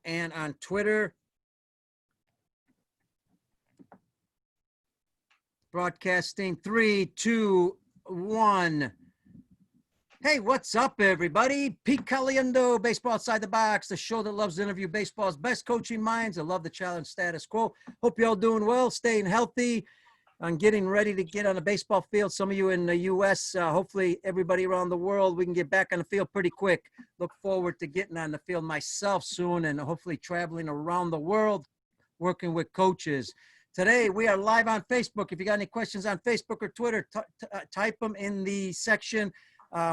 and on Twitter. Broadcasting 3, 2, 1. Hey, what's up, everybody? Pete Caliendo, Baseball Outside the Box, the show that loves to interview baseball's best coaching minds. I love the challenge status quo. Hope you're all doing well, staying healthy, and getting ready to get on the baseball field. Some of you in the U.S., hopefully everybody around the world, we can get back on the field pretty quick. Look forward to getting on the field myself soon and hopefully traveling around the world, working with coaches. Today, we are live on Facebook. If you got any questions on Facebook or Twitter, type them in the section.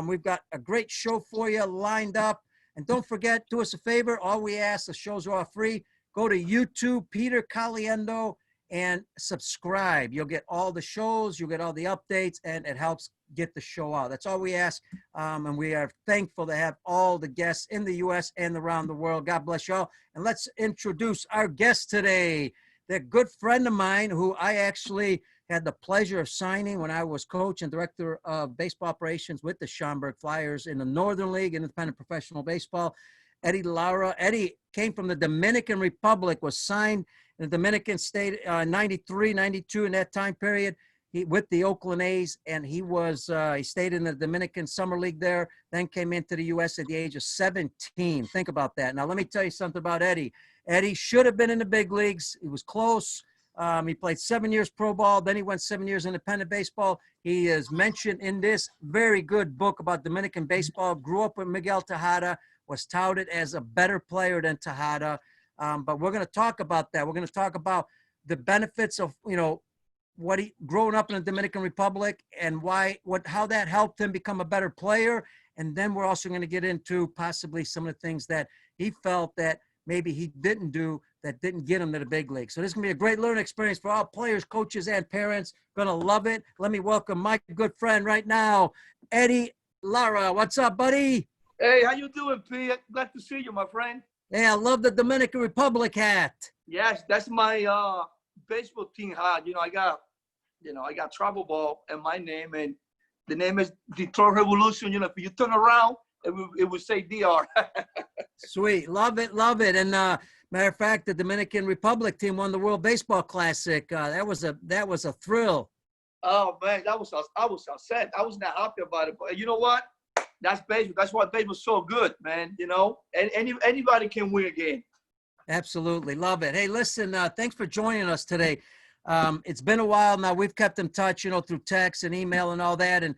We've got a great show for you lined up. And don't forget, do us a favor. All we ask, the shows are all free. Go to YouTube, Peter Caliendo, and subscribe. You'll get all the shows. You'll get all the updates, and it helps get the show out. That's all we ask. And we are thankful to have all the guests in the U.S. and around the world. God bless you all. And let's introduce our guest today. They're a good friend of mine who I actually had the pleasure of signing when I was coach and director of baseball operations with the Schaumburg Flyers in the Northern League, independent professional baseball. Eddie Lara. Eddie came from the Dominican Republic, was signed in the Dominican state 93, 92 in that time period with the Oakland A's, and he stayed in the Dominican Summer League there, then came into the U.S. at the age of 17. Think about that. Now, let me tell you something about Eddie. Eddie should have been in the big leagues. He was close. He played 7 years pro ball. Then he went 7 years independent baseball. He is mentioned in this very good book about Dominican baseball. Grew up with Miguel Tejada, was touted as a better player than Tejada. But we're going to talk about that. We're going to talk about the benefits of, what he growing up in the Dominican Republic and how that helped him become a better player. And then we're also going to get into possibly some of the things that he felt that maybe he didn't do that didn't get him to the big league. So this is going to be a great learning experience for all players, coaches, and parents. Going to love it. Let me welcome my good friend right now, Eddie Lara. What's up, buddy? Hey, how you doing, P? Glad to see you, my friend. Hey, I love the Dominican Republic hat. Yes, that's my baseball team hat. I got travel ball and my name, and the name is Detroit Revolution. If you turn around, it would say DR. Sweet. Love it. Love it. And matter of fact, the Dominican Republic team won the World Baseball Classic. That was a thrill. Oh, man, I was upset. I was not happy about it. But you know what? That's baseball. That's why baseball's so good, man. And anybody can win a game. Absolutely. Love it. Hey, listen, thanks for joining us today. It's been a while now. We've kept in touch, through text and email and all that. And,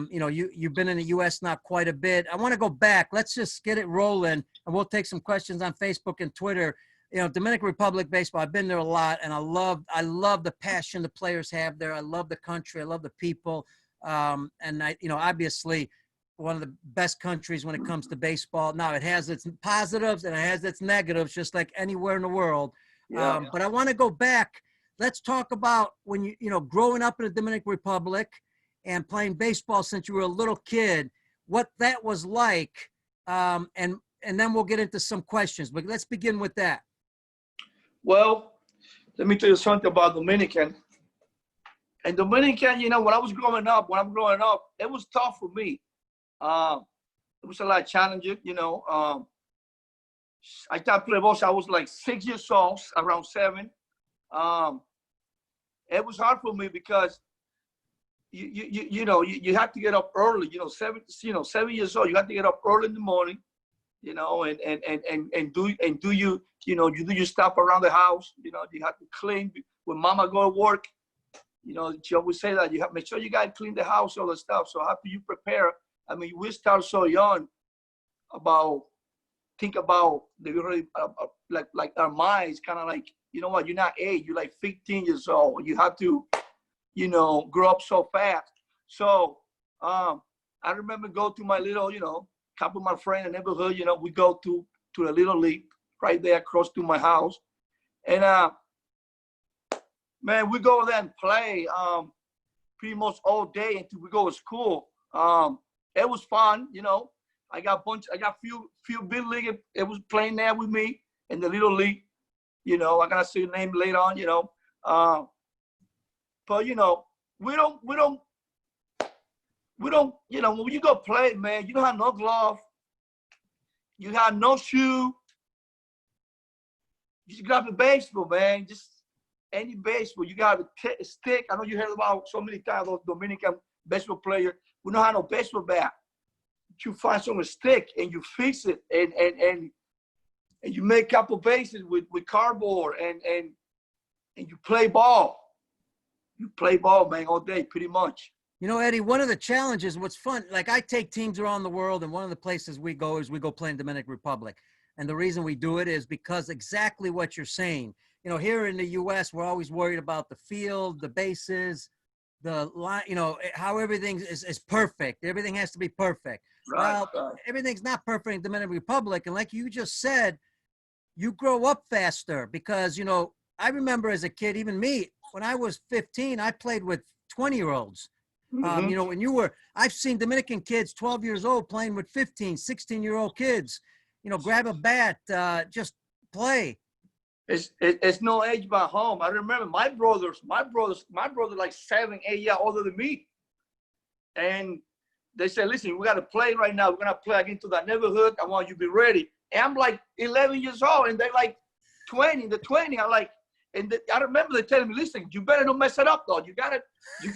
you've been in the U.S. now quite a bit. I want to go back. Let's just get it rolling, and we'll take some questions on Facebook and Twitter. Dominican Republic baseball, I've been there a lot, and I love the passion the players have there. I love the country. I love the people. And obviously one of the best countries when it comes to baseball. Now, it has its positives and it has its negatives, just like anywhere in the world. Yeah. But I want to go back. Let's talk about when growing up in the Dominican Republic and playing baseball since you were a little kid, what that was like. And then we'll get into some questions, but let's begin with that. Well, let me tell you something about Dominican. And Dominican, when I'm growing up, it was tough for me. It was a lot of challenges, I started playing ball, I was like 6 years old, around 7. It was hard for me because you have to get up early, 7 years old, you have to get up early in the morning, and do you do your stuff around the house, you have to clean when mama go to work, she always say that you have to make sure you got to clean the house, all the stuff. So how do you prepare? I mean, we start so young think about like our minds, kind of like, you're not 8, you're like 15 years old. You have to, grow up so fast. So I remember go to my little, couple of my friends in the neighborhood, we go to the little league right there close to my house. And man, we go there and play pretty much all day until we go to school. It was fun, I got few big league. It was playing there with me in the little league. I gotta say your name later on. But we don't. When you go play, man, you don't have no glove. You have no shoe. just grab a baseball, man. Just any baseball. You got a stick. I know you heard about so many times those Dominican baseball players. We don't have no baseball bat. You find some stick and you fix it and you make a couple bases with cardboard and you play ball. You play ball, man, all day, pretty much. You know, Eddie, one of the challenges, what's fun, like I take teams around the world, and one of the places we go is we go play in Dominican Republic. And the reason we do it is because exactly what you're saying. You know, here in the U.S., we're always worried about the field, the bases, the line, you know, how everything is perfect. Everything has to be perfect. Right, well, everything's not perfect in Dominican Republic. And like you just said, you grow up faster because, you know, I remember as a kid, even me, when I was 15, I played with 20-year-olds. You know, when I've seen Dominican kids, 12 years old, playing with 15, 16-year-old kids, you know, grab a bat, just play. It's no age by home. I remember my brother like 7, 8 years older than me. And they said, listen, we got to play right now. We're going to play into that neighborhood. I want you to be ready. And I'm like 11 years old, and they're like 20. The 20, I'm like, I remember they telling me, listen, you better not mess it up, though. You got it. You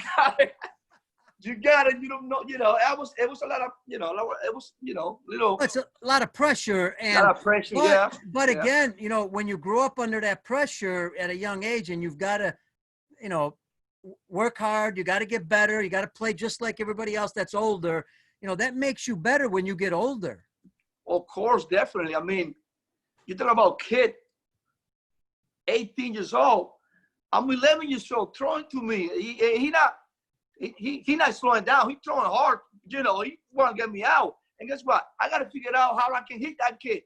don't know, you know, it was a lot of, you know, it was, you know, little. It's a lot of pressure. And, a lot of pressure, yeah. But again, you know, when you grow up under that pressure at a young age and you've got to, you know, work hard, you got to get better, you got to play just like everybody else that's older, you know, that makes you better when you get older. Of course, definitely. I mean, you talk about kid, 18 years old. I'm 11 years old, throwing to me. He not slowing down. He's throwing hard. You know, he want to get me out. And guess what? I got to figure out how I can hit that kid.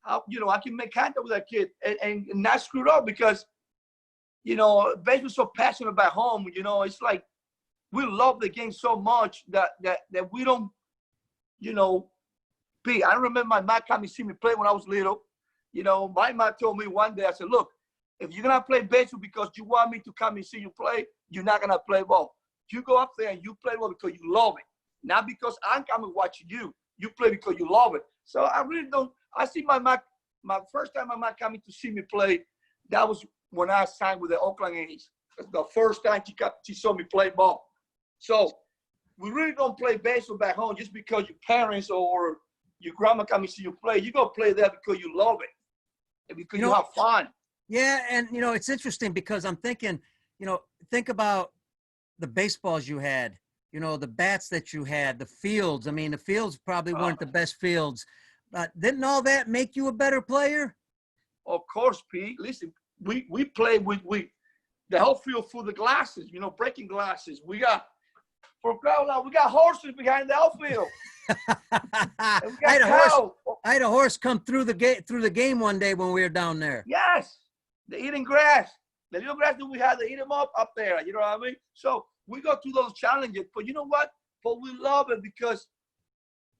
How, you know, I can make contact with that kid and not screw it up because, you know, baseball's so passionate about home. You know, it's like we love the game so much that we don't, you know, I remember my mom coming to see me play when I was little. You know, my mom told me one day, I said, look, if you're going to play baseball because you want me to come and see you play, you're not going to play ball. You go up there and you play ball because you love it. Not because I'm coming watching you. You play because you love it. So I really don't. I see my first time my mom coming to see me play, that was when I signed with the Oakland A's. The first time she saw me play ball. So we really don't play baseball back home just because your parents or your grandma come and see you play. You go play there because you love it and because you have fun. Yeah, and, you know, it's interesting because I'm thinking, you know, think about the baseballs you had, you know, the bats that you had, the fields. I mean, the fields probably weren't the best fields. Didn't all that make you a better player? Of course, Pete. Listen, we play with the whole field full of glasses, you know, breaking glasses. We got horses behind the outfield. I had a horse come through the game one day when we were down there. Yes. They're eating grass. The little grass that we had, they eat them up there. You know what I mean? So we go through those challenges. But you know what? But we love it because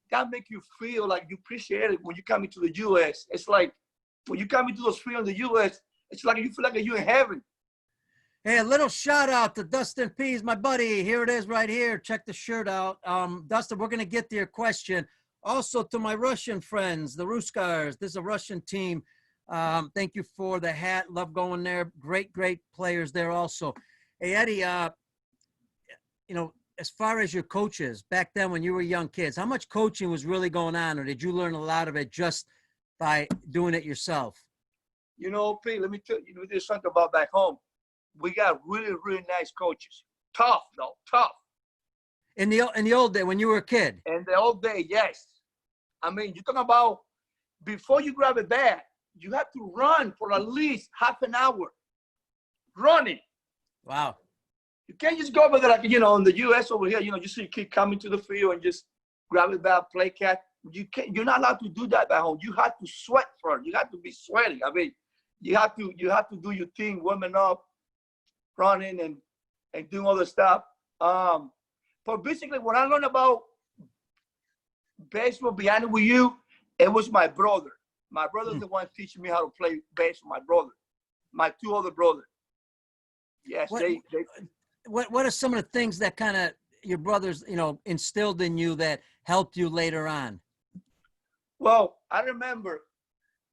that makes you feel like you appreciate it when you come into the U.S. It's like when you come into those fields in the U.S., it's like you feel like you're in heaven. Hey, a little shout out to Dustin Pease, my buddy. Here it is right here. Check the shirt out. Dustin, we're going to get to your question. Also to my Russian friends, the Ruskars. This is a Russian team. Thank you for the hat. Love going there. Great players there also. Hey, Eddie, you know, as far as your coaches back then when you were young kids, how much coaching was really going on, or did you learn a lot of it just by doing it yourself? You know, Pete, let me tell you, there's something about back home. We got really, really nice coaches. Tough, though, tough. In the old day when you were a kid? In the old day, yes. I mean, you're talking about before you grab a bat, you have to run for at least half an hour. Running. Wow. You can't just go over there like, you know, in the U.S. over here, you know, you see a kid coming to the field and just grab a bat, play catch. You're not allowed to do that at home. You have to sweat first. You have to be sweating. I mean, you have to do your thing, warming up, running and doing all the stuff. But basically, when I learned about baseball, behind it with you, it was my brother. My brother's the one teaching me how to play baseball. My brother, my two other brothers. Yes, What are some of the things that kind of your brothers, you know, instilled in you that helped you later on? Well, I remember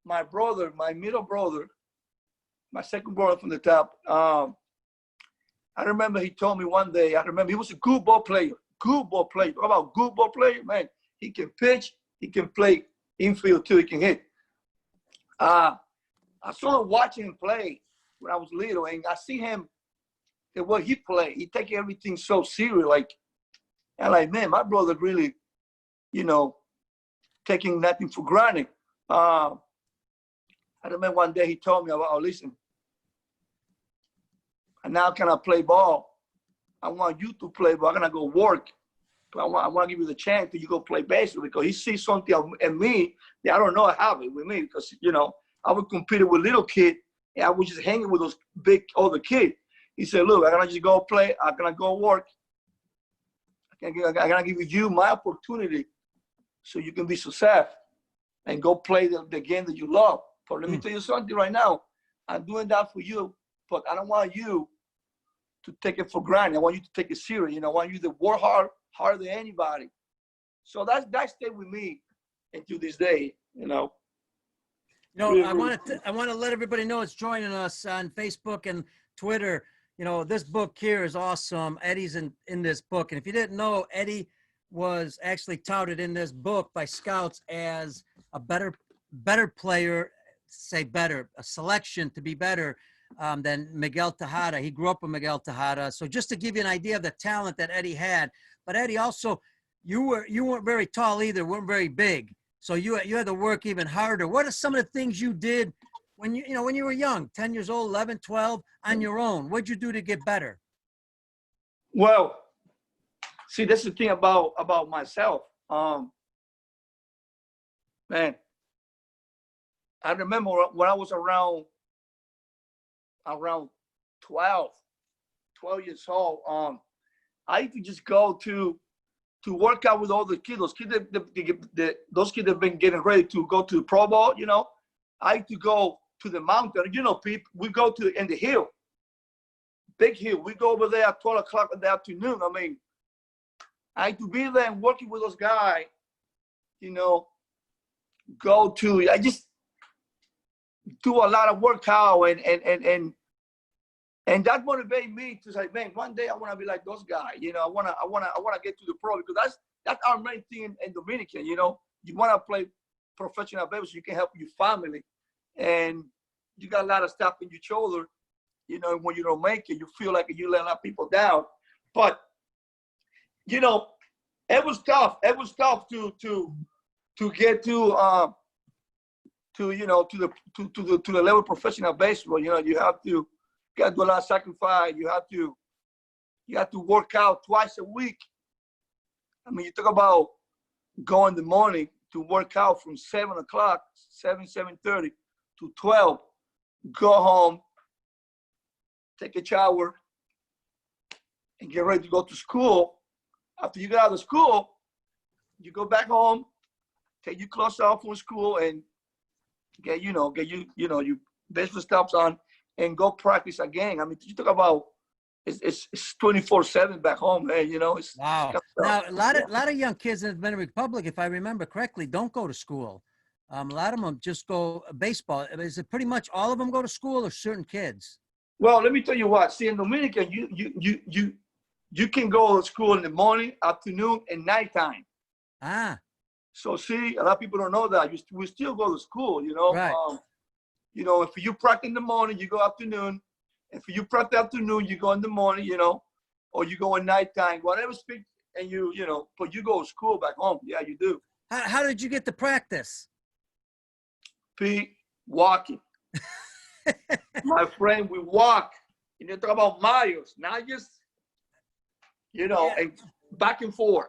my brother, my middle brother, my second brother from the top, I remember he told me one day, I remember he was a good ball player. Talk about good ball player, man. He can pitch, he can play infield too, he can hit. I started watching him play when I was little, and I see him, the way he play, he take everything so serious, like, and like, man, my brother really, you know, taking nothing for granted. I remember one day he told me about, oh, listen, and now can I play ball? I want you to play ball. I'm gonna go work. But I want to give you the chance that you go play baseball, because he sees something in me that I don't know I have it with me, because, you know, I would compete with little kid and I was just hanging with those big older kids. He said, look, I'm gonna just go play. I'm gonna go work. I'm gonna give you my opportunity so you can be successful and go play the game that you love. But let me tell you something right now. I'm doing that for you, but I don't want you to take it for granted. I want you to take it serious. You know, I want you to work harder than anybody. So that stayed with me until this day, you know. You know, Really, I want to let everybody know it's joining us on Facebook and Twitter. You know, this book here is awesome. Eddie's in this book. And if you didn't know, Eddie was actually touted in this book by scouts as a better player, a selection to be better than Miguel Tejada. He grew up with Miguel Tejada. So just to give you an idea of the talent that Eddie had. But Eddie, also, you weren't very tall either, weren't very big. So you had to work even harder. What are some of the things you did when you were young, 10 years old, 11, 12, on your own? What'd you do to get better? Well, see, that's the thing about myself. Man, I remember when I was around 12 years old, I used to just go to work out with all the kids. Those kids those kids have been getting ready to go to the Pro Bowl, you know. I used to go to the mountain. You know, people, we go in the hill, big hill. We go over there at 12 o'clock in the afternoon. I mean, I used to be there and working with those guys, you know, I just do a lot of workout and that motivated me to say, man, one day I want to be like those guys. You know, I want to get to the pro, because that's our main thing in Dominican. You know, you want to play professional baseball so you can help your family, and you got a lot of stuff in your shoulder. You know, when you don't make it, you feel like you let a lot of people down. But you know, it was tough. It was tough to get to the level of professional baseball. You know, you got to do a lot of sacrifice. You have to work out twice a week. I mean, you talk about going in the morning to work out from 7 o'clock, 7:30 to 12, go home, take a shower, and get ready to go to school. After you get out of school, you go back home, take your clothes off from school, and get your baseball stops on, and go practice again. I mean, you talk about it's 24/7 back home, man. You know, it's wow. Now a lot of young kids in the Dominican Republic, if I remember correctly, don't go to school. A lot of them just go baseball. Is it pretty much all of them go to school, or certain kids? Well, let me tell you what. See, in Dominican, you can go to school in the morning, afternoon, and nighttime. Ah. So see, a lot of people don't know that. We still go to school, you know. Right. You know, if you practice in the morning, you go afternoon. If you practice afternoon, you go in the morning, you know, or you go at nighttime, whatever speak, and you know, but you go to school back home. Yeah, you do. How did you get to practice? Pete, walking. My friend, we walk. You talk about miles, not just, you know, and back and forth.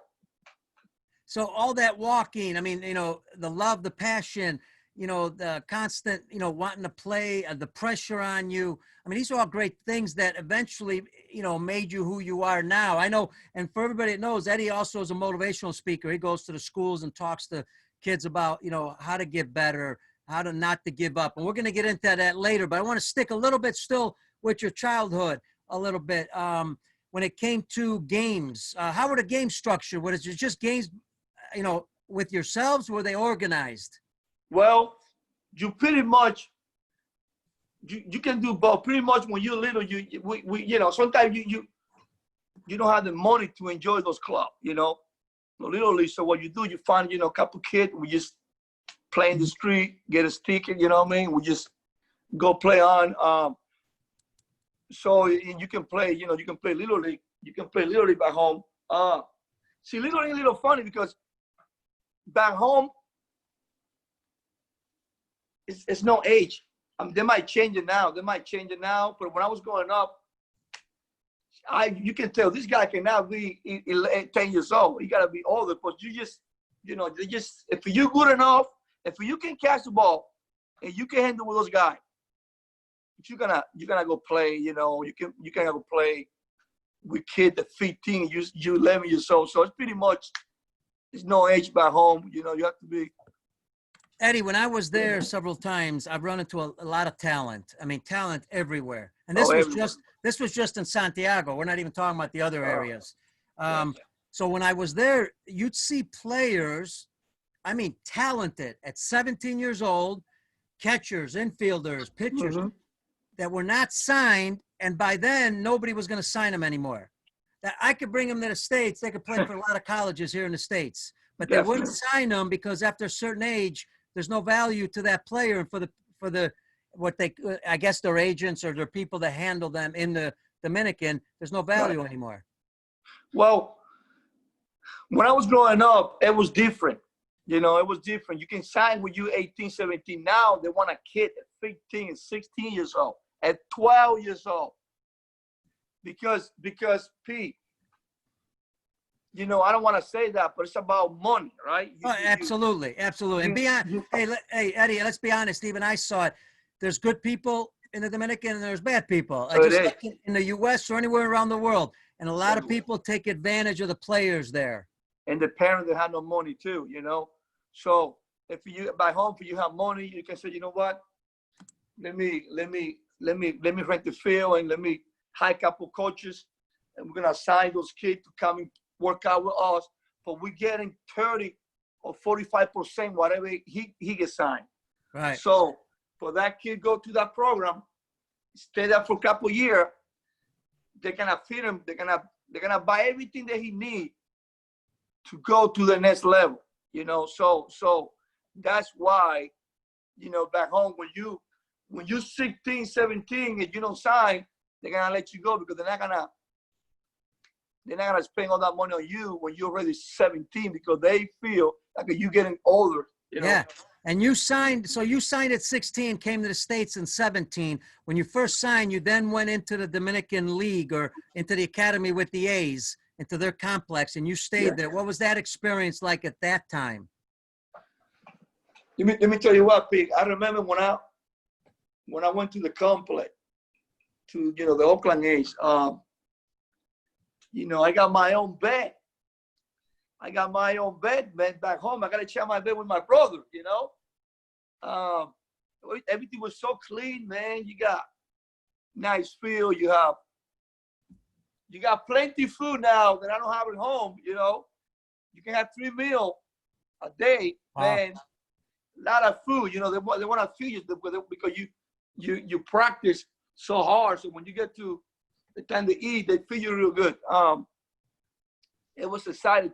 So all that walking, I mean, you know, the love, the passion, you know, the constant, you know, wanting to play, the pressure on you. I mean, these are all great things that eventually, you know, made you who you are now. I know, and for everybody that knows, Eddie also is a motivational speaker. He goes to the schools and talks to kids about, you know, how to get better, how to not to give up. And we're going to get into that later, but I want to stick a little bit still with your childhood a little bit. When it came to games, how were the games structured? Was it just games, you know, with yourselves? Were they organized? Well, you pretty much you can do both. Pretty much when you're little, sometimes you don't have the money to enjoy those clubs, literally. So what you do, you find a couple kids, we just play in the street, get a sticker, you know what I mean? We just go play on. So you can play, you can play Little League. You can play Little League back home. See, Little League is a little funny because back home, it's no age. They might change it now. But when I was growing up, you can tell this guy can now be 10 years old. He got to be older, but if you're good enough, if you can catch the ball and you can handle with those guys, you're gonna go play. You can go play with kids at 15, you 11 years old. So it's pretty much there's no age back home. You have to be. Eddie, when I was there several times, I've run into a lot of talent. I mean, talent everywhere. And this was just in Santiago. We're not even talking about the other areas. So when I was there, you'd see players, I mean, talented at 17 years old, catchers, infielders, pitchers that were not signed. And by then, nobody was going to sign them anymore. That I could bring them to the States. They could play for a lot of colleges here in the States. But they wouldn't sign them because after a certain age, there's no value to that player. And for the what they, I guess their agents or their people that handle them in the Dominican, there's no value anymore. Well, when I was growing up, it was different. It was different. You can sign when you're 18, 17. Now they want a kid at 15 and 16 years old, at 12 years old. Because Pete, I don't want to say that, but it's about money, right? Absolutely. And hey, Eddie, let's be honest. Even I saw it. There's good people in the Dominican and there's bad people. Like in the U.S. or anywhere around the world. And a lot of people take advantage of the players there. And the parents that have no money too, So if you by home, if you have money, you can say, you know what? Let me rent the field and let me hire a couple coaches, and we're gonna assign those kids to come and work out with us. But we're getting 30 or 45%, whatever he gets signed. Right. So for that kid go to that program, stay there for a couple of years, they're gonna feed him. They're gonna buy everything that he needs to go to the next level. So that's why, back home when you're 16, 17 and you don't sign, they're gonna let you go because they're not gonna spend all that money on you when you're already 17 because they feel like you're getting older. Yeah. And you signed at 16, came to the States in 17. When you first signed, you then went into the Dominican League or into the academy with the A's, into their complex, and you stayed there. What was that experience like at that time? Let me tell you what, Pete. I remember when I went to the complex, to the Oakland A's. I got my own bed. Man, back home. I got to share my bed with my brother. Everything was so clean, man. You got nice field. You got plenty of food now that I don't have at home. You can have 3 meals a day, man. A lot of food. They want to feed you because you practice so hard. So when you get to the time to eat, they feed you real good. It was exciting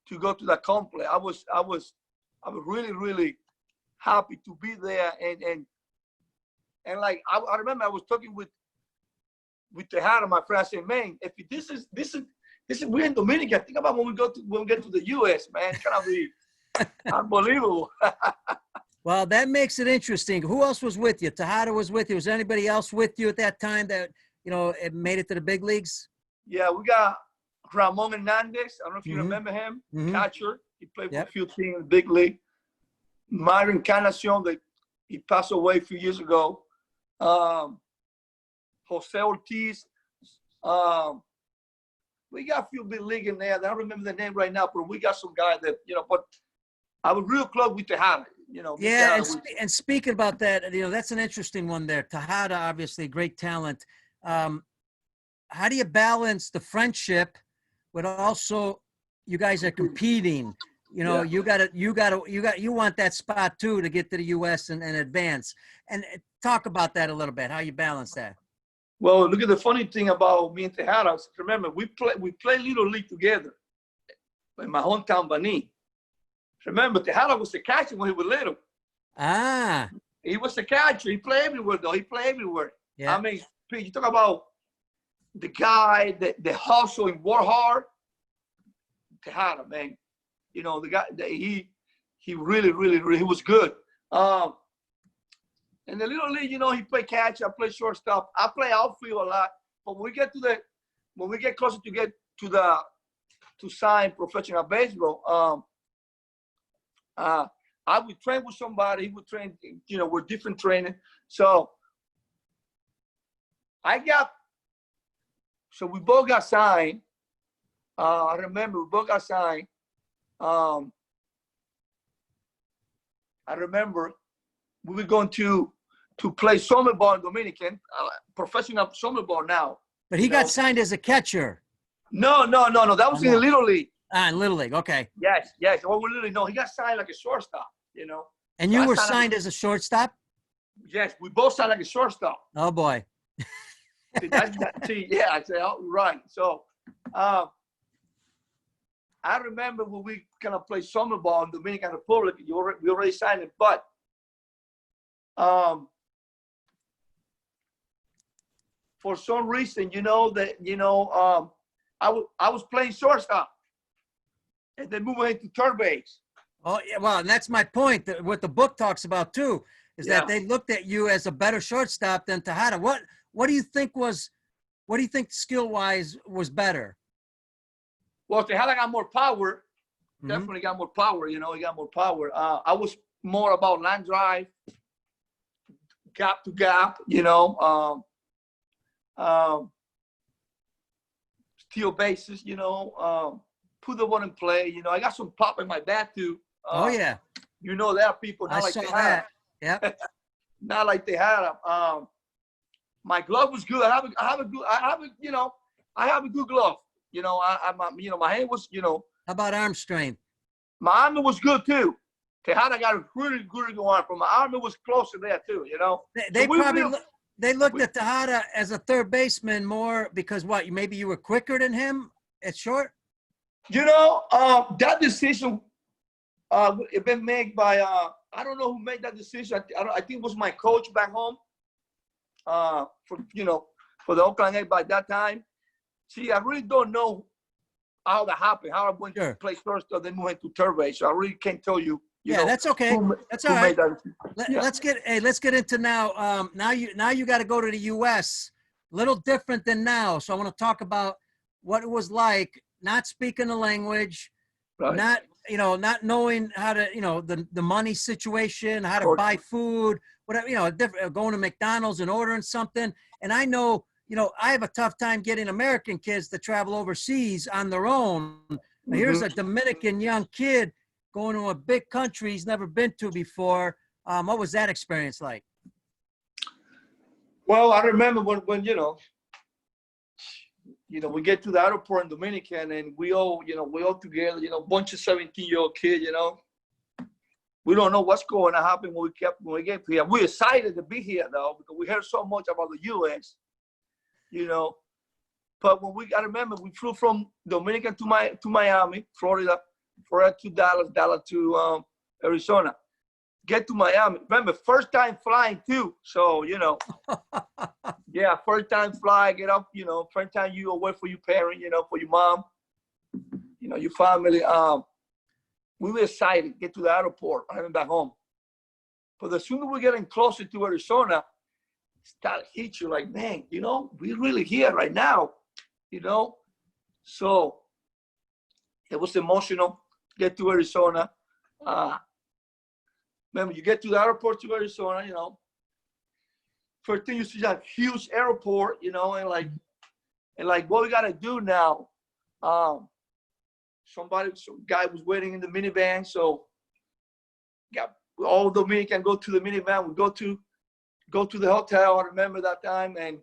to go to that complex. I was really, really happy to be there. And like I remember I was talking with Tejada, my friend. I said, man, if this is we're in Dominican. Think about when we get to the US, man. It's gonna be unbelievable. Well, that makes it interesting. Who else was with you? Tejada was with you. Was anybody else with you at that time that it made it to the big leagues? Yeah, we got Ramon Hernandez. I don't know if you remember him, catcher. He played for a few teams in the big league. Myron Encarnacion, he passed away a few years ago. Jose Ortiz. We got a few big league in there. I don't remember the name right now, but we got some guys that, but I was real close with Tejada. Yeah, and speaking about that, that's an interesting one there. Tejada, obviously, great talent. How do you balance the friendship, but also you guys are competing? You know, Yeah. you want that spot too to get to the U.S. and advance. And talk about that a little bit. How you balance that? Well, look at the funny thing about me and Tejada. Remember, we play Little League together in my hometown, Bani. Remember, Tejada was the catcher when he was little. Ah, He was the catcher. He played everywhere, though. He played everywhere. yeah. I mean, Pete, you talk about the guy, the hustle and work hard. Tejada, man. You know, the guy, he really, really, really, he was good. In the Little League, you know, he played catch. I play shortstop. I play outfield a lot. But when we get closer to sign professional baseball, I would train with somebody. He would train, you know, with different training. So we both got signed. I remember we both got signed. I remember we were going to play summer ball in Dominican, professional summer ball now. But he got signed as a catcher. No. That was in the Little League. Ah, in Little League. Okay. Yes. Well, we literally know he got signed like a shortstop, you know. And you were signed as a shortstop? Yes, we both signed like a shortstop. Oh, boy. Yeah, I say, oh, right. So I remember when we kind of played summer ball in Dominican Republic, we already signed it, but for some reason, I was playing shortstop, and then moving into third base. Oh, yeah. Well, and that's my point. What the book talks about too is that they looked at you as a better shortstop than Tejada. What do you think skill wise was better? Well, Tejada got more power. Definitely got more power. You know, he got more power. I was more about line drive, gap to gap. You know, steal bases. You know, put the one in play. You know, I got some pop in my bat too. Oh yeah. You know that people. Not I like saw Tejada. that. Yeah. Not like Tejada. My glove was good. I have a good glove. You know, my hand was, you know. How about arm strength? My arm was good too. Tejada got a really good arm, but my arm was closer there too. You know. They looked at Tejada as a third baseman more because what? Maybe you were quicker than him at short. You know, that decision, it been made by I don't know who made that decision. I think it was my coach back home. For the Oakland A's by that time. See, I really don't know how that happened. How I went to play first, then went to third base. So I really can't tell you. Yeah, that's okay. That's all right. Let's get into now. Now you got to go to the U.S. A little different than now. So I want to talk about what it was like not speaking the language, not knowing how to, the money situation, how to buy food, whatever, going to McDonald's and ordering something. And I know, I have a tough time getting American kids to travel overseas on their own. Here's a Dominican young kid going to a big country he's never been to before. What was that experience like? Well, I remember when we get to the airport in Dominican and we all together, bunch of 17-year-old kids, we don't know what's going to happen when we get here. We're excited to be here though, because we heard so much about the U.S., But I remember we flew from Dominican to Miami, Florida to Dallas to Arizona. Get to Miami. Remember, first time flying too. So, yeah, first time fly, get up, first time you away for your parent, for your mom, your family. We were excited, get to the airport, heading back home. But the sooner we're getting closer to Arizona, start hit you like, man, we're really here right now, So it was emotional, get to Arizona. Remember, you get to the airport to Arizona, First thing you see that huge airport, and what we gotta do now? Some guy was waiting in the minivan, so all Dominican go to the minivan. We go to the hotel. I remember that time, and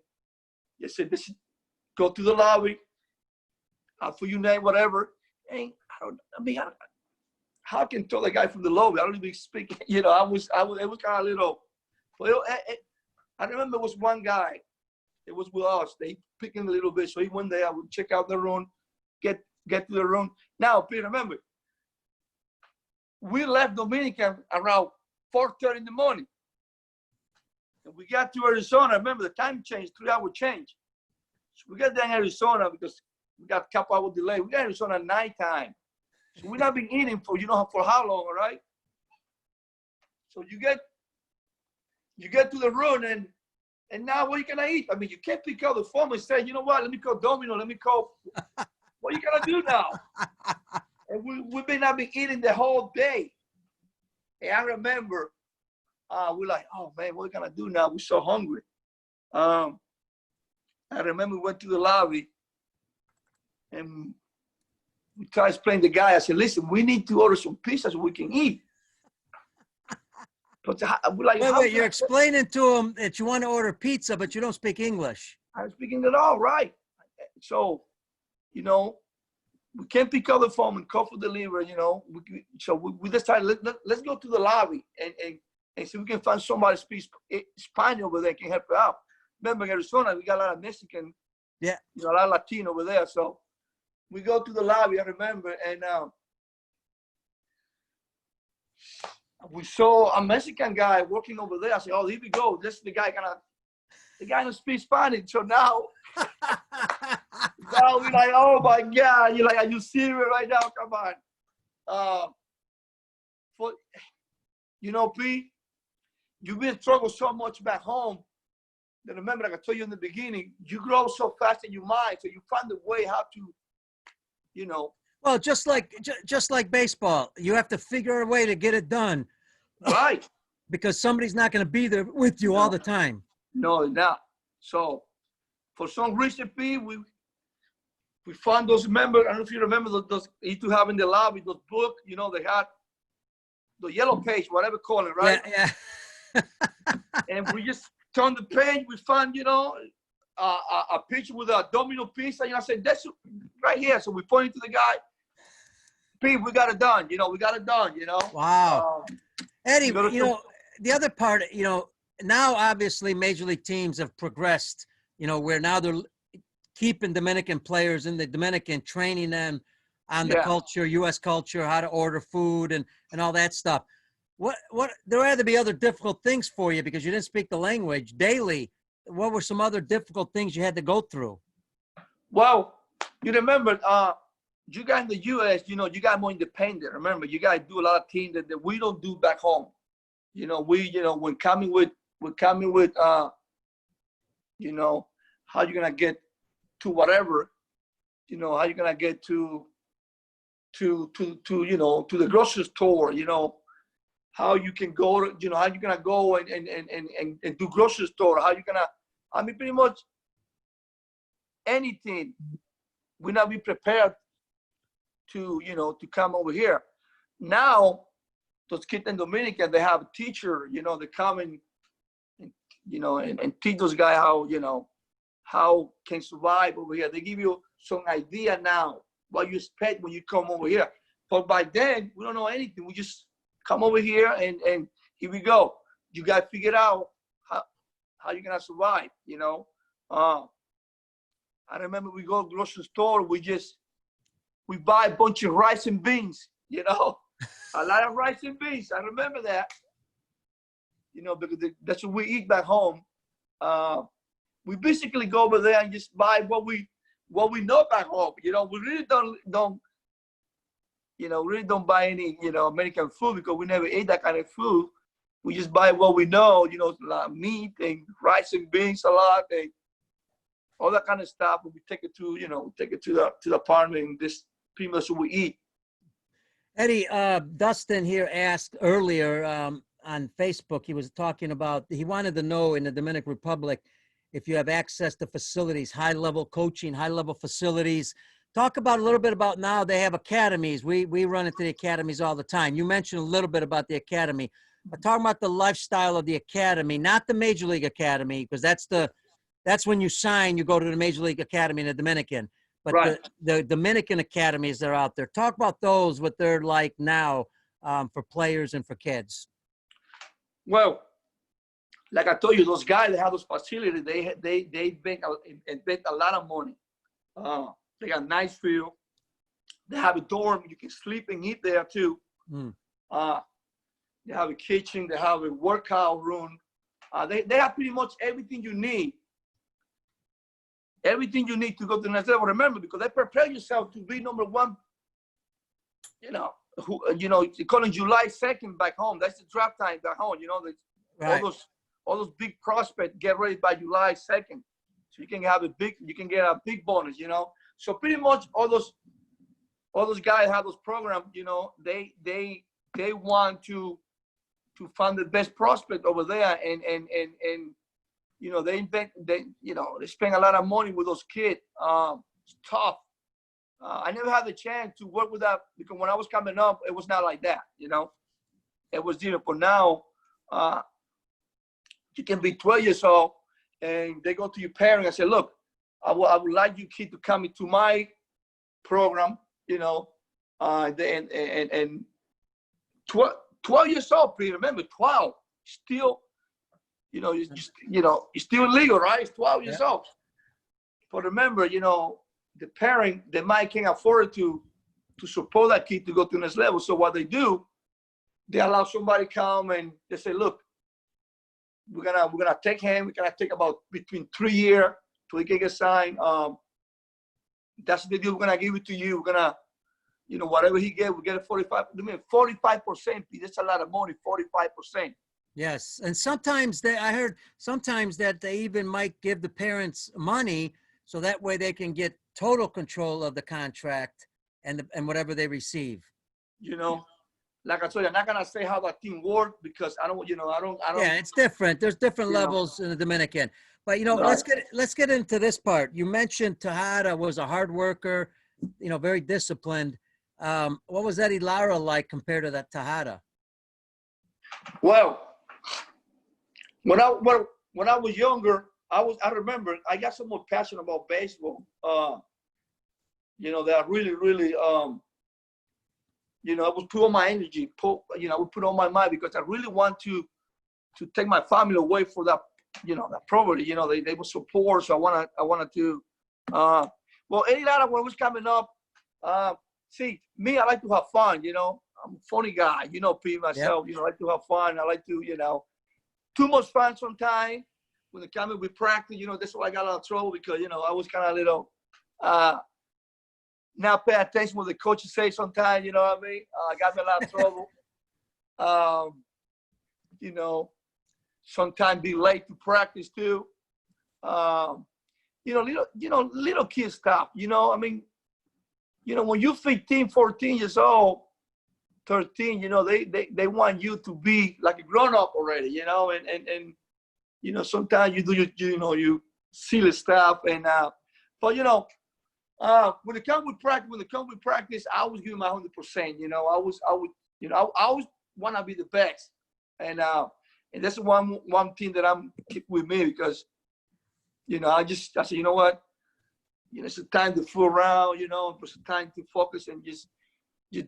they said, go to the lobby. For you name whatever. And how can tell the guy from the lobby? I don't even speak. You know, it was kind of little. But I remember it was one guy. It was with us. They picked him a little bit, so he went there. I would check out the room, get to the room. Now, Pete, remember, we left Dominican around 4:30 in the morning. And we got to Arizona. Remember, the time change, 3-hour change. So we got there in Arizona because we got a couple hour delay. We got Arizona at nighttime. So we've not been eating for, you know, for how long, all right? So you get to the room, and now what are you gonna eat? I mean, you can't pick up the phone and say, you know what, let me call Domino, let me call. What are you gonna do now? And we've not been eating the whole day. And I remember, we're like, oh man, what are we gonna do now? We're so hungry. I remember we went to the lobby and we tried to explain to the guy. I said, listen, we need to order some pizza so we can eat. But we're like, wait, you're explaining to him that you want to order pizza, but you don't speak English. I'm speaking it all right. So, you know, we can't pick up the phone and call for delivery, you know. So we decided, let's go to the lobby and see if we can find somebody who speaks Spanish over there can help out. Remember, in Arizona, we got a lot of Mexican, yeah, you know, a lot of Latino over there. So we go to the lobby, I remember, and we saw a Mexican guy working over there. I said, oh, here we go. This is the guy gonna speak Spanish. So now we're like, oh my God. You're like, are you serious right now? Come on. For, you know, Pete, you've been struggling so much back home that remember, like I told you in the beginning, you grow so fast in your mind, so you find a way how to, you know. Well, just like baseball, you have to figure a way to get it done. Right. Because somebody's not going to be there with you all the time. No, not. So for some reason, Pete, we found those members. I don't know if you remember those used to have in the lobby, those books, you know, they had the yellow page, whatever call it, right? Yeah. And we just turned the page. We found, you know, a picture with a Domino pizza. And I said, that's right here. So we pointed to the guy. Pete, we got it done. You know, we got it done, you know. Wow. Eddie, you know, the other part, you know, now obviously major league teams have progressed, you know, where now they're keeping Dominican players in the Dominican, training them on the culture, U.S. culture, how to order food and all that stuff. What there had to be other difficult things for you because you didn't speak the language daily. What were some other difficult things you had to go through? Well, you remember, you guys in the U.S., you know, you got more independent. Remember, you guys do a lot of things that we don't do back home. You know, we're coming with, you know, how you gonna get to whatever, you know, how you gonna get to you know, to the grocery store, you know, how you can go to, you know, how you gonna go and do grocery store, how you gonna, I mean, pretty much anything. We not be prepared to, you know, to come over here. Now, those kids in Dominican, they have a teacher, you know, they come and you know, and teach those guys how, you know, how can survive over here. They give you some idea now, what you expect when you come over here. But by then, we don't know anything. We just come over here and here we go. You got to figure out how you're going to survive, you know. I remember we go to the grocery store, we buy a bunch of rice and beans, you know, a lot of rice and beans. I remember that, you know, because that's what we eat back home. We basically go over there and just buy what we know back home. You know, we really don't buy any, you know, American food because we never ate that kind of food. We just buy what we know, you know, like meat and rice and beans a lot and all that kind of stuff. And we take it to, you know, to the apartment and this pretty much what we eat. Eddie, Dustin here asked earlier on Facebook, he was talking about, he wanted to know in the Dominican Republic if you have access to facilities, high-level coaching, high-level facilities. Talk about a little bit about now they have academies. We run into the academies all the time. You mentioned a little bit about the academy. But talking about the lifestyle of the academy, not the Major League Academy, because that's when you sign, you go to the Major League Academy in the Dominican. But right. the Dominican academies that are out there, talk about those, what they're like now for players and for kids? Well, like I told you, those guys that have those facilities, they invest a lot of money. They got nice field. They have a dorm. You can sleep and eat there too. Mm. They have a kitchen. They have a workout room. They have pretty much everything you need. Everything you need to go to the next level. Remember, because they prepare yourself to be number one. They call it July 2nd back home. That's the draft time back home. Right. all those big prospects get ready by July 2nd, so you can get a big bonus. So pretty much all those guys have those programs. They want to find the best prospect over there, and they spend a lot of money with those kids. It's tough. I never had the chance to work with that, because when I was coming up, it was not like that. It was different. But now, you can be 12 years old, and they go to your parents and say, "Look, I would like you kid to come into my program." And 12 years old, please remember, 12, still, you're still legal, right? It's 12 years old. But remember, the parent, they might can't afford to support that kid to go to the next level. So what they do, they allow somebody come and they say, "Look, we're gonna take him. We're gonna take about between 3 years till he can get signed. That's the deal. We're gonna give it to you. We're gonna, whatever he get, we get a 45. I mean, 45%. That's a lot of money. 45%. Yes, and sometimes I heard sometimes that they even might give the parents money so that way they can get total control of the contract and whatever they receive. Like I told you, I'm not gonna say how that team works, because I don't. Yeah, it's different. There's different levels in the Dominican. But Right. let's get into this part. You mentioned Tejada was a hard worker, very disciplined. What was Eddie Lara like compared to that Tejada? Well, when I was younger, I remember I got some more passion about baseball. That really, really, I would put all my energy, I would put all my mind, because I really want to take my family away for that, that poverty. They would support, so I wanted to. Well, Eddie Lara, when it was coming up, see, me, I like to have fun. I'm a funny guy. Pete, myself. Yep. I like to have fun. I like to, too much fun sometimes. When they come in with practice, that's why I got a lot of trouble, because I was kind of a little. Not pay attention what the coaches say sometimes, you know what I mean? Got me a lot of trouble. Sometimes be late to practice too. Little kid stuff, when you're 15, 14 years old, 13, they want you to be like a grown up already, and sometimes you do you silly stuff, and but when it comes with practice, I always give my 100%. I always want to be the best, and that's one thing that I'm keep with me, because I said, you know what, it's a time to fool around, it's a time to focus and just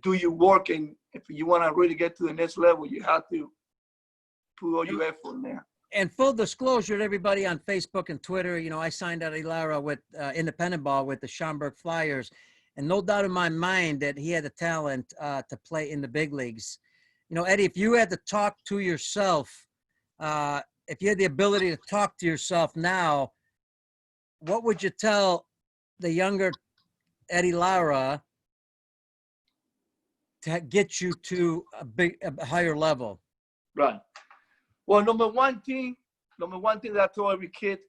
do your work, and if you want to really get to the next level, you have to put all your effort in there. And full disclosure to everybody on Facebook and Twitter, I signed Eddie Lara with independent ball with the Schaumburg Flyers, and no doubt in my mind that he had the talent to play in the big leagues. Eddie, if you had to talk to yourself, if you had the ability to talk to yourself now, what would you tell the younger Eddie Lara to get you to a higher level? Right. Well, number one thing that I tell every kid,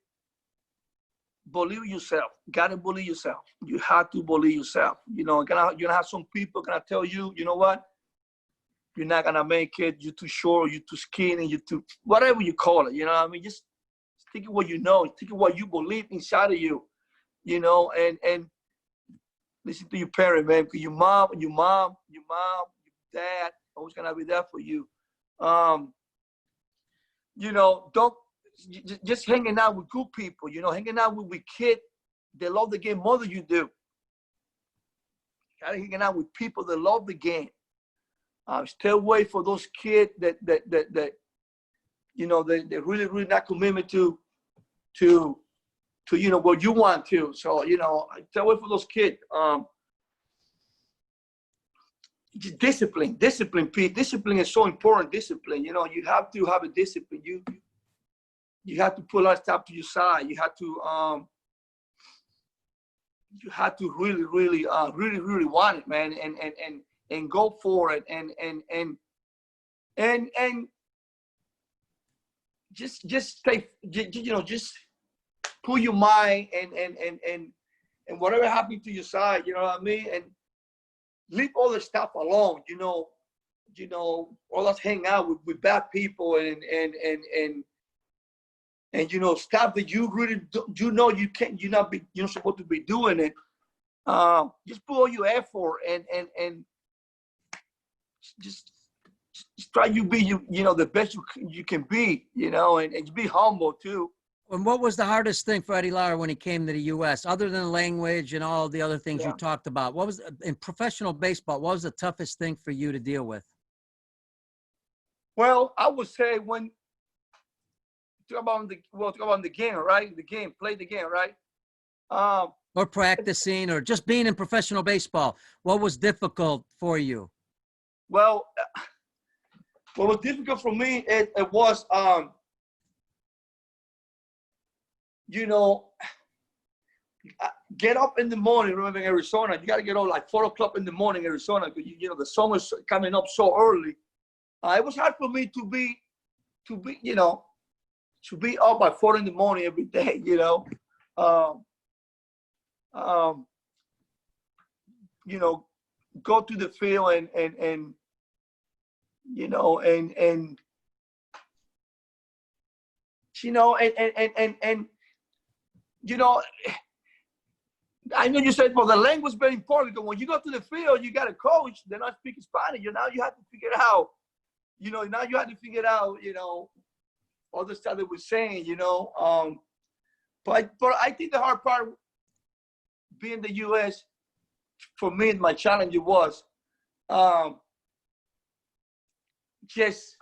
believe yourself. Gotta believe yourself. You have to believe yourself. You're gonna have some people gonna tell you, you know what, you're not gonna make it. You're too short. You're too skinny. You're too whatever you call it. Just stick to what you know. Stick to what you believe inside of you. And listen to your parents, man. Because your mom, your dad always gonna be there for you. Don't just hanging out with good people, hanging out with kids that love the game more than you do. Gotta hanging out with people that love the game. Stay away for those kids that you know, they really not committed to you know what you want to. So you know, stay away for those kids. Just discipline, Pete. Discipline is so important. Discipline, you know, you have to have a discipline. You have to put a lot of stuff to your side. You have to really want it, man, and go for it, and just stay, you know, just put your mind and whatever happened to your side, you know what I mean, and leave all the stuff alone, you know, all us hang out with bad people and you know, stuff that you really you know you're not supposed to be doing it. Just put all your effort and just try you be you know the best you can be, you know, and be humble too. And what was the hardest thing for Eddie Lara when he came to the U.S., other than language and all the other things you talked about? What was, in professional baseball, what was the toughest thing for you to deal with? Well, I would say when talk about the game, right? Play the game, right? Or practicing, or just being in professional baseball. What was difficult for you? Well, what was difficult for me, it was, you know, get up in the morning. Remember, in Arizona, you got to get up like 4 o'clock in the morning, Arizona, because you know the sun was coming up so early. It was hard for me to be, you know, to be up by 4 in the morning every day, you know. You know, go to the field and you know, and you know, and you know, I know you said, well, the language is very important, because when you go to the field, you got a coach, they're not speaking Spanish. You have to figure out, you know, you know, all the stuff that we're saying, you know. But I think the hard part being in the U.S. for me, my challenge was just,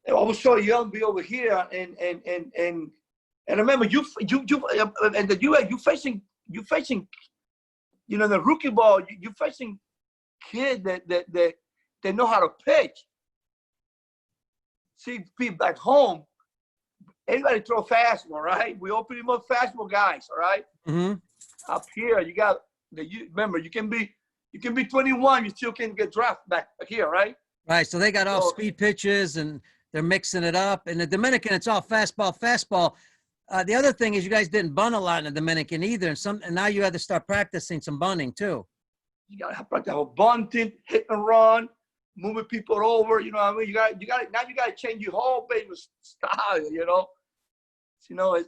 I was so young, be over here, and remember you in the U.S. you facing, you know, the rookie ball, you facing kids that they know how to pitch. See, people back home, everybody throw fastball, right? We all pretty much fastball guys, all right? Mm-hmm. Up here, you got remember, you can be 21, you still can get drafted back here, right? Right. So they got all speed pitches and they're mixing it up. In the Dominican, it's all fastball. The other thing is you guys didn't bunt a lot in the Dominican either, and now you had to start practicing some bunting too. You got to practice bunting, hit and run, moving people over. You know what I mean? You got to change your whole baseball style. You know, it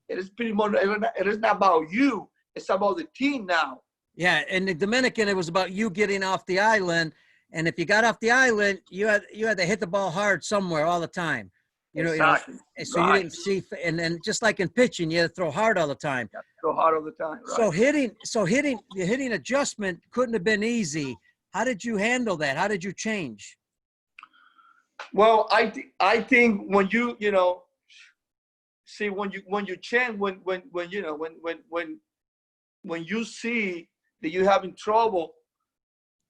is pretty much. It is not about you. It's about the team now. Yeah, in the Dominican, it was about you getting off the island, and if you got off the island, you had to hit the ball hard somewhere all the time. You know, exactly. So you didn't see, and then just like in pitching, you had to throw hard all the time. Yeah, throw hard all the time. Right. So hitting adjustment couldn't have been easy. How did you handle that? How did you change? Well, I think when you know, see when you change when you know when you see that you're having trouble,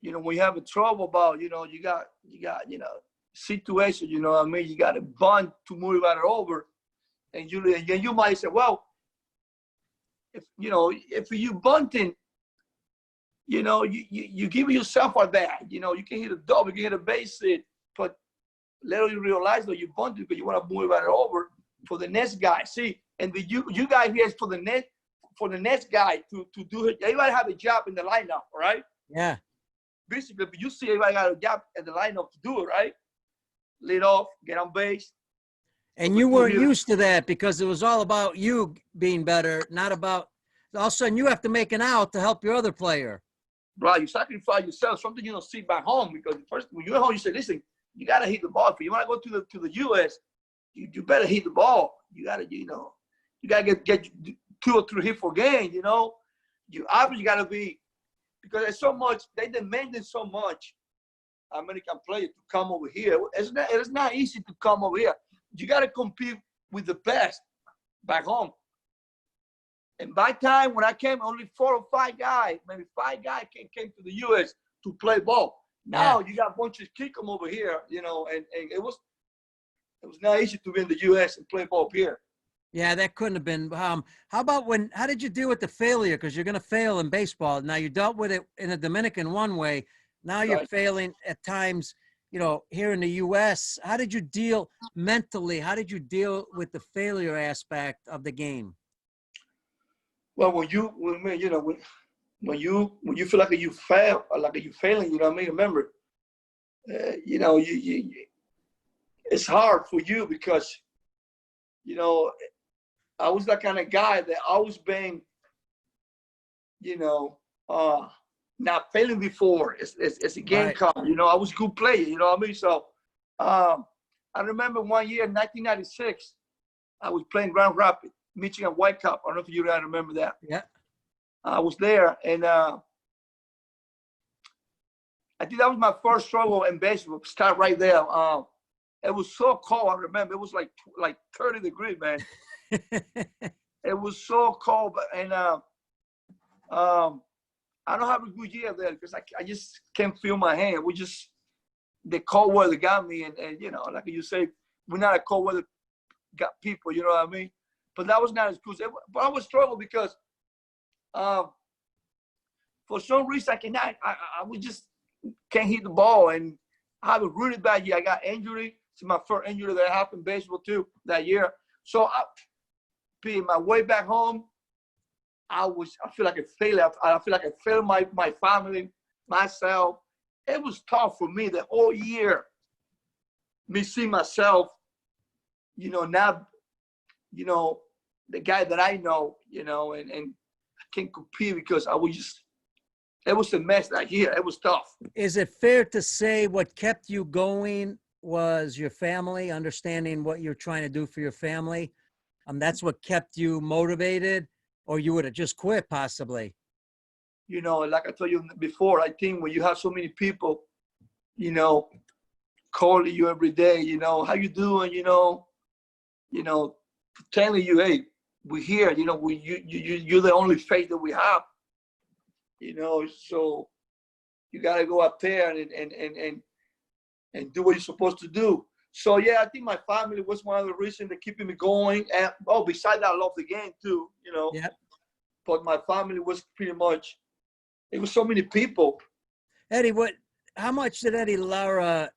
you know, when you're having trouble about, you know, you got you know, situation, you know what I mean? You got a bunt to move it over, and you might say, well, if you bunting, you know, you give yourself a that, you know, you can hit a double, you can hit a base hit, but little you realize that you bunting because you want to move it over for the next guy. See, and you guys here is for the next guy to do it. Everybody have a job in the lineup, all right? Yeah. Basically, but you see everybody got a job in the lineup to do it, right? Lead off, get on base. And you weren't used to that because it was all about you being better, not about, all of a sudden you have to make an out to help your other player. Right, you sacrifice yourself, something you don't see back home, because first when you're at home, you say, listen, you got to hit the ball. If you want to go to the U.S., you better hit the ball. You got to, you know, you got to get 2 or 3 hits for game, you know. You obviously got to be, because there's so much, they demanding so much American player to come over here. It's not easy to come over here. You got to compete with the best back home. And by time when I came, only 4 or 5 guys, maybe 5 guys came to the U.S. to play ball. Now you got a bunch of kick them over here, you know, and it was not easy to be in the U.S. and play ball here. Yeah, that couldn't have been. How about how did you deal with the failure? Because you're going to fail in baseball. Now, you dealt with it in the Dominican one way. Now you're failing at times, you know, here in the U.S. How did you deal mentally? How did you deal with the failure aspect of the game? Well, when you feel like you fail, or like you're failing, you know what I mean? Remember, you know, it's hard for you because, you know, I was that kind of guy that always been, you know, not failing before as a game comes. You know, I was a good player, you know what I mean? So I remember one year in 1996, I was playing Grand Rapids, Michigan White Cup. I don't know if you guys remember that. Yeah. I was there, and I think that was my first struggle in baseball. Start right there. It was so cold. I remember it was like 30 degrees, man. It was so cold, and I don't have a good year there because I just can't feel my hand. The cold weather got me, and you know, like you say, we're not a cold weather got people. You know what I mean? But that was not as good. But I was struggling because for some reason I would just can't hit the ball, and I have a really bad year. I got injury. It's my first injury that happened in baseball too that year. So being my way back home, I feel like a failure. I feel like I failed my family, myself. It was tough for me the whole year. Me see myself, you know, now, you know, the guy that I know, you know, and I can't compete because it was a mess that year. It was tough. Is it fair to say what kept you going was your family, understanding what you're trying to do for your family? That's what kept you motivated, or you would have just quit possibly? You know, like I told you before, I think when you have so many people, you know, calling you every day, you know, how you doing, you know, telling you, hey, we're here, you know, you're the only faith that we have, you know, so you got to go up there and do what you're supposed to do. So, yeah, I think my family was one of the reasons that keeping me going. And, besides that, I love the game too, you know. Yep. But my family was pretty much, it was so many people. Eddie, how much did Eddie Lara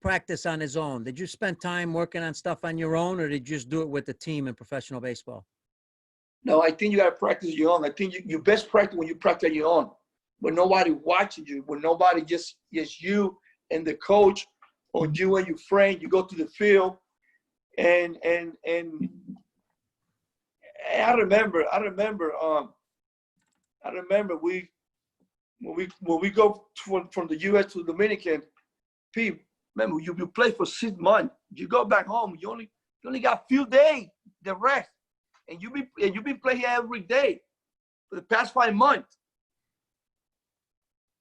practice on his own? Did you spend time working on stuff on your own, or did you just do it with the team in professional baseball? No, I think you got to practice your own. I think you best practice when you practice your own, when nobody watching you, when nobody just you and the coach, or you and your friend. You go to the field, and I remember when we go from the U.S. to the Dominican, people, remember you play for 6 months. You go back home, you only got a few days, the rest, and you been playing every day for the past 5 months.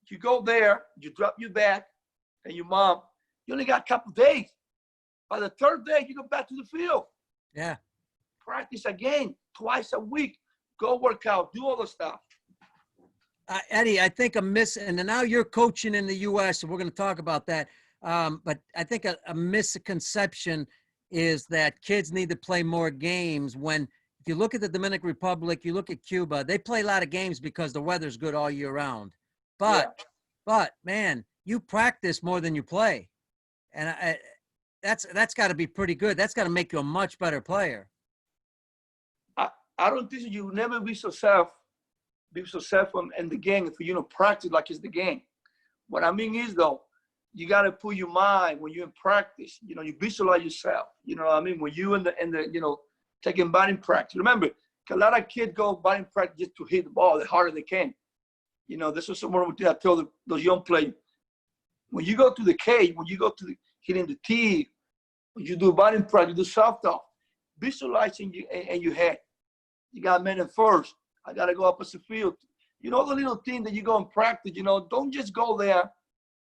You go there, you drop your bag and your mom. You only got a couple days. By the 3rd day, you go back to the field. Yeah. Practice again, twice a week. Go work out, do all the stuff. Eddie, I think and now you're coaching in the U.S., and we're going to talk about that. But I think a misconception is that kids need to play more games. When, if you look at the Dominican Republic, you look at Cuba, they play a lot of games because the weather's good all year round. But man, you practice more than you play. And that's got to be pretty good. That's got to make you a much better player. I don't think you'll never be successful in the game if you don't practice like it's the game. What I mean is, though, you got to put your mind when you're in practice. You know, you visualize yourself. You know what I mean? When you in the you know, taking batting practice. Remember, a lot of kids go batting practice just to hit the ball the harder they can. You know, this is one of the things I tell those young players. When you go to the cage, when you go to hitting the tee, when you do batting practice, you do softball, visualizing you in your head. You got men in first. I got to go up as the field. You know, the little thing that you go and practice, you know, don't just go there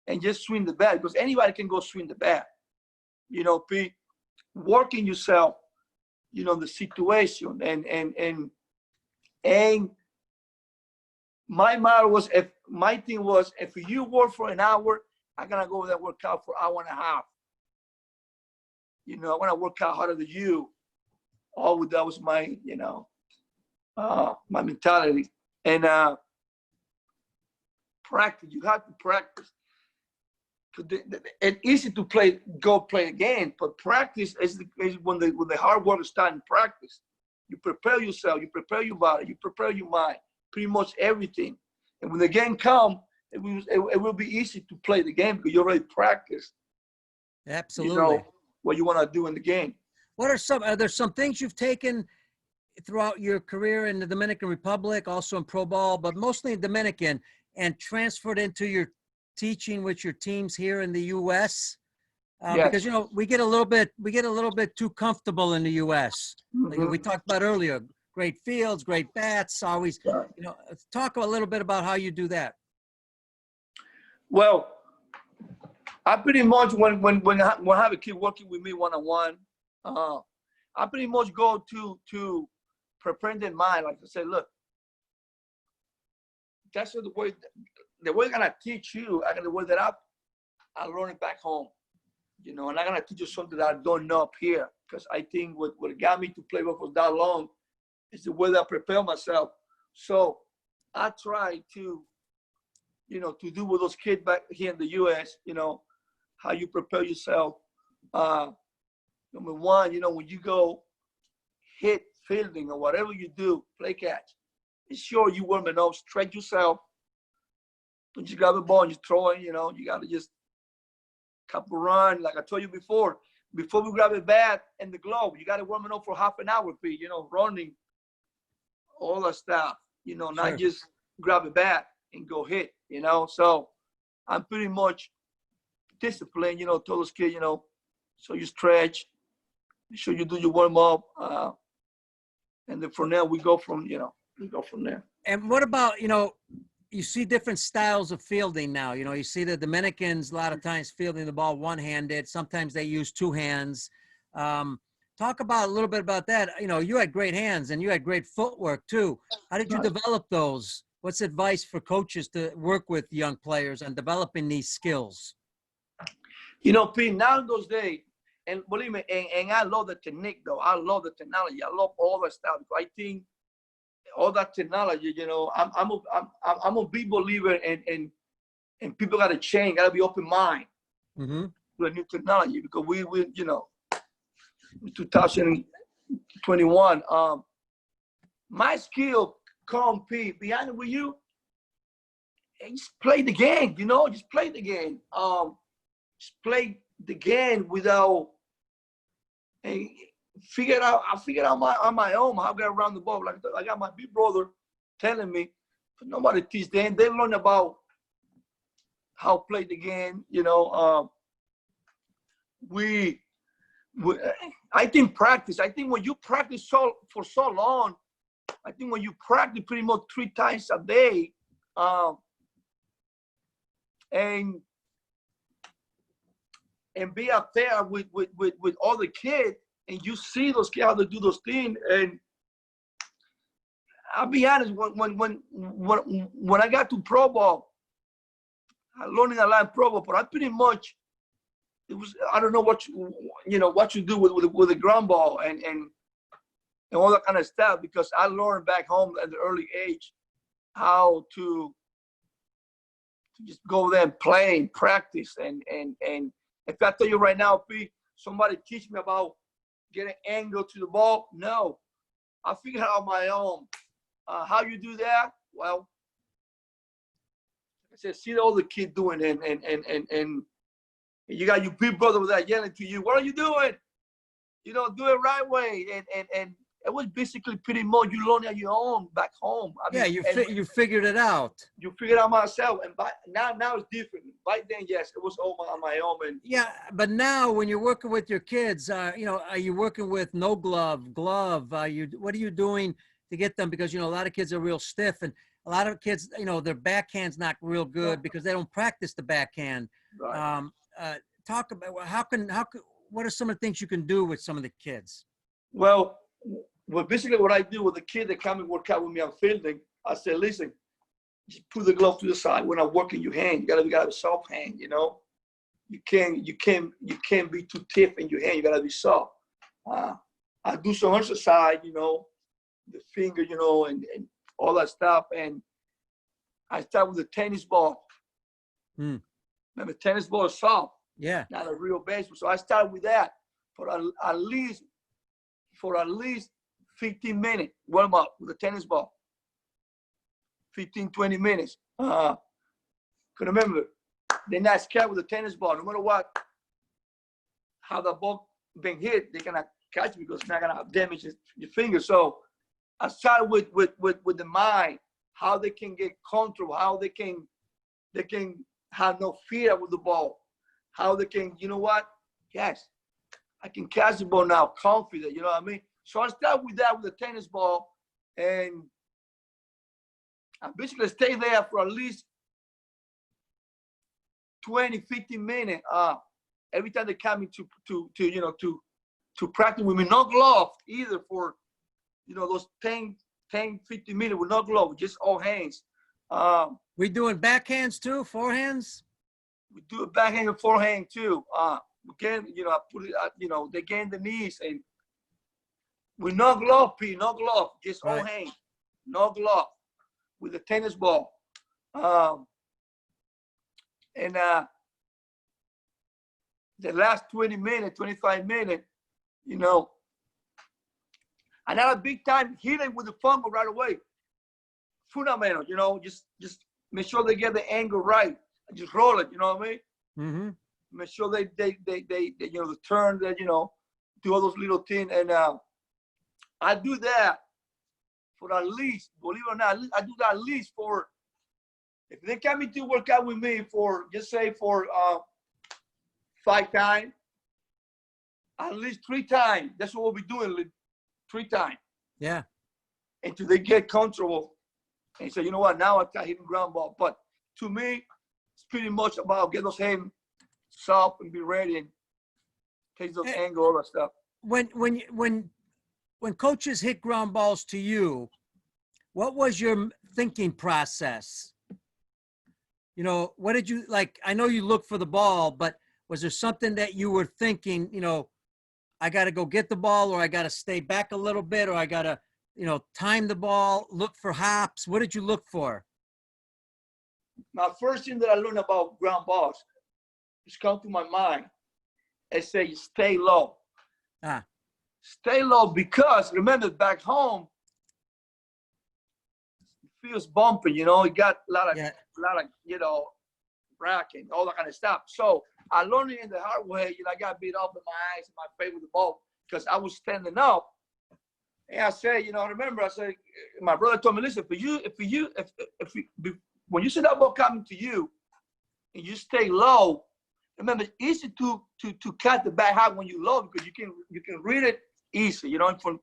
and just swing the bat, because anybody can go swing the bat. You know, Pete, working yourself, you know, the situation. And my motto was, my thing was, if you work for an hour, I'm going to go there and work out for an hour and a half. You know, I want to work out harder than you. Always, that was my, you know, my mentality. And practice, you have to practice. It's easy to go play a game, but practice is when the hard work is starting. Practice. You prepare yourself, you prepare your body, you prepare your mind, pretty much everything. And when the game comes, it will be easy to play the game because you already practiced. Absolutely. You know what you want to do in the game. Are there some things you've taken throughout your career in the Dominican Republic, also in pro ball, but mostly in Dominican, and transferred into your teaching with your teams here in the U.S.? Yes. Because, you know, we get a little bit too comfortable in the U.S. Like we talked about earlier, great fields, great bats, always, you know, talk a little bit about how you do that. Well, I pretty much, when I have a kid working with me one-on-one, I pretty much go to prepare their mind. Like I said, look, that's the way I'm gonna teach you. The way that I learn it back home, you know, and I'm gonna teach you something that I don't know up here, because I think what got me to play ball for that long is the way that I prepare myself. So I try to, you know, to do with those kids back here in the U.S., you know, how you prepare yourself. Number one, you know, when you go hit fielding or whatever you do, play catch, it's sure you warm it up, stretch yourself. Don't you grab the ball and you throw it, you know, you got to just couple run. Like I told you before we grab a bat and the glove, you got to warm it up for half an hour, Pete, you know, running, all that stuff, you know, not just grab a bat and go hit, you know. So I'm pretty much disciplined, you know, told those kids, you know, so you stretch, make sure you do your warm up, and then from there we go from there. And what about, you know, you see different styles of fielding now. You know, you see the Dominicans a lot of times fielding the ball one-handed. Sometimes they use two hands. Talk about a little bit about that. You know, you had great hands and you had great footwork too. How did you develop those? What's advice for coaches to work with young players on developing these skills? You know, Pete, now in those days, and believe me, and I love the technique though. I love the technology. I love all that stuff. I think all that technology, you know, I'm a big believer in people got to change, got to be open mind to the new technology, because we you know, 2021, my skill compete, be honest with you, and just play the game, you know, just play the game. Just play the game without, and I figured out on my own how to get around the ball. Like I got my big brother telling me, but nobody teach them. They learn about how to play the game, you know. I think practice. I think when you practice for so long, I think when you practice pretty much 3 times a day, and be out there with all the kids, and you see those kids how to do those things. And I'll be honest, when I got to pro ball, I learned a lot in pro ball, but I pretty much, it was, I don't know what you do with the ground ball and all that kind of stuff, because I learned back home at the early age how to just go there and play and practice. And if I tell you right now, Pete, somebody teach me about getting angle to the ball, no. I figured out on my own. How you do that? Well, I said, see all the kids doing, and you got your big brother with that yelling to you, what are you doing? You know, do it right way. And it was basically pretty much you learn on your own back home. I mean, you figured it out. You figured out myself, and now it's different. Back then, yes, it was all on my own. And yeah, but now when you're working with your kids, you know, are you working with no glove? What are you doing to get them? Because, you know, a lot of kids are real stiff. And a lot of kids, you know, their backhand's not real good because they don't practice the backhand. Right. Talk about what are some of the things you can do with some of the kids? Well, basically what I do with the kid that come and work out with me on fielding, I say, listen, just put the glove to the side. When I'm working your hand, you gotta have a soft hand, you know. You can't be too stiff in your hand. You gotta be soft. I do some exercise, you know, the finger, you know, and all that stuff. And I start with the tennis ball. Remember, tennis ball is soft. Yeah. Not a real baseball. So I start with that for at least 15 minutes. Warm up with the tennis ball. 15, 20 minutes. Cause remember, they're not scared with the tennis ball. No matter what, how the ball being hit, they're gonna catch it because it's not gonna damage your finger. So I start with the mind, how they can get control, how they can have no fear with the ball, how they can, you know what? Yes, I can catch the ball now, confident. You know what I mean? So I start with that with the tennis ball, and I basically stay there for at least 20, 15 minutes. Every time they come in to practice with me, no glove either for, you know, those 10, 15 minutes with no glove, just all hands. We doing backhands too, forehands? We do a backhand and forehand too. Again, you know, I put it, you know, they gain the knees and with no glove, P, no glove, just all hands, no glove with the tennis ball. And the last 20 minutes, 25 minutes, you know, and not a big time hitting with the fumble right away. Fundamental, you know, just make sure they get the angle right. Just roll it, you know what I mean? Mm-hmm. Make sure they you know, the turn, that, you know, do all those little things. And I do that for at least, believe it or not, I do that at least for, if they come in to work out with me for, just say for 5 times, at least 3 times. That's what we'll be doing, 3 times. Yeah. Until they get comfortable and say, you know what, now I start hitting ground ball. But to me, it's pretty much about get those hands soft and be ready and take those angles, all that stuff. When coaches hit ground balls to you, what was your thinking process? You know, what did you like? I know you look for the ball, but was there something that you were thinking, you know, I got to go get the ball, or I got to stay back a little bit, or I got to, you know, time the ball, look for hops? What did you look for? My first thing that I learned about ground balls is come to my mind and say, stay low. Stay low, because remember back home, it feels bumpy, you know, it got a lot of, you know, rack and all that kind of stuff. So I learned it in the hard way. You know, I got beat up in my eyes and my face with the ball because I was standing up. And I said, you know, remember, I said, my brother told me, listen, when you see that ball coming to you and you stay low, remember, it's easy to cut the back high when you're low, because you can read it easy, you know, from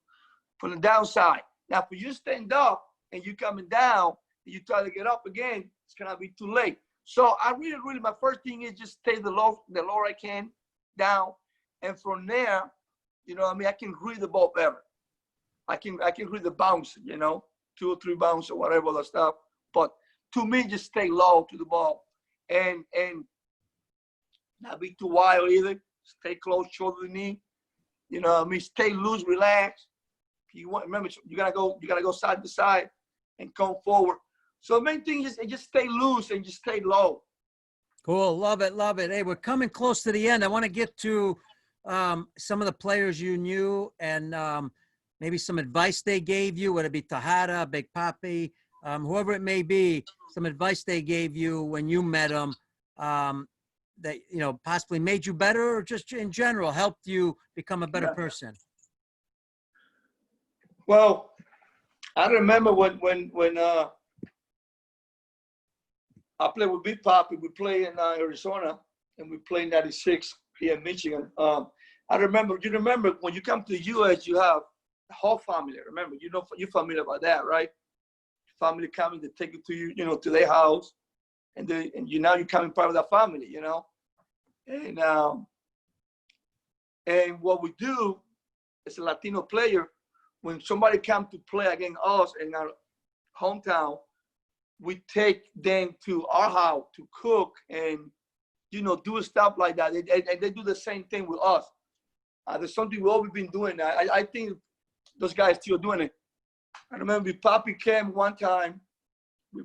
the downside. Now, for you stand up and you coming down and you try to get up again, it's gonna be too late. So I really, my first thing is just stay the lower I can down, and from there, you know, I mean, I can read the ball better. I can read the bounce, you know, 2 or 3 bounce or whatever that stuff. But to me, just stay low to the ball and not be too wild either. Stay close, shoulder to knee. You know what I mean? Stay loose, relax. You want, remember, you gotta go side to side and come forward. So the main thing is just stay loose and just stay low. Cool. Love it. Love it. Hey, we're coming close to the end. I want to get to some of the players you knew and maybe some advice they gave you, whether it be Tejada, Big Papi, whoever it may be, some advice they gave you when you met them that, you know, possibly made you better, or just in general helped you become a better person. Well, I remember when I played with Big Papi. We played in Arizona, and we played in '96 here in Michigan. I remember. You remember when you come to the U.S., you have the whole family. Remember, you know, you're familiar about that, right? family coming, they take you to to their house, and now you're becoming part of that family, and what we do as a Latino player, when somebody comes to play against us in our hometown, we take them to our house to cook and do stuff like that. And they do the same thing with us. There's something we've always been doing. I think those guys still doing it. I remember Papi came one time. We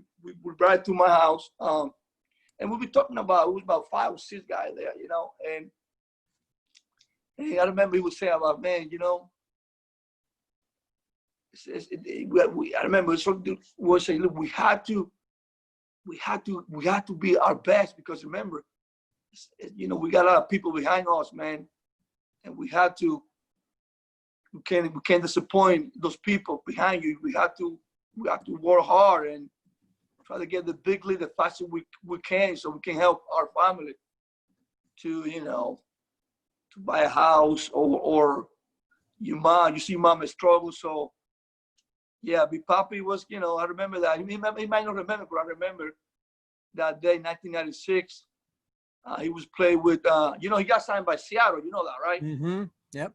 brought it to my house, and we were talking about, it was about 5 or 6 guys there, and I remember he was saying about, man, I remember something was saying, look, we had to be our best, because remember, we got a lot of people behind us, man, and we can't disappoint those people behind you. We have to work hard and try to get the big league as fast as we can, so we can help our family to buy a house, or you see mama struggle. So yeah, Big Papi was, I remember that. He might not remember, but I remember that day, 1996. He was playing with, he got signed by Seattle. You know that, right? Mm-hmm. Yep.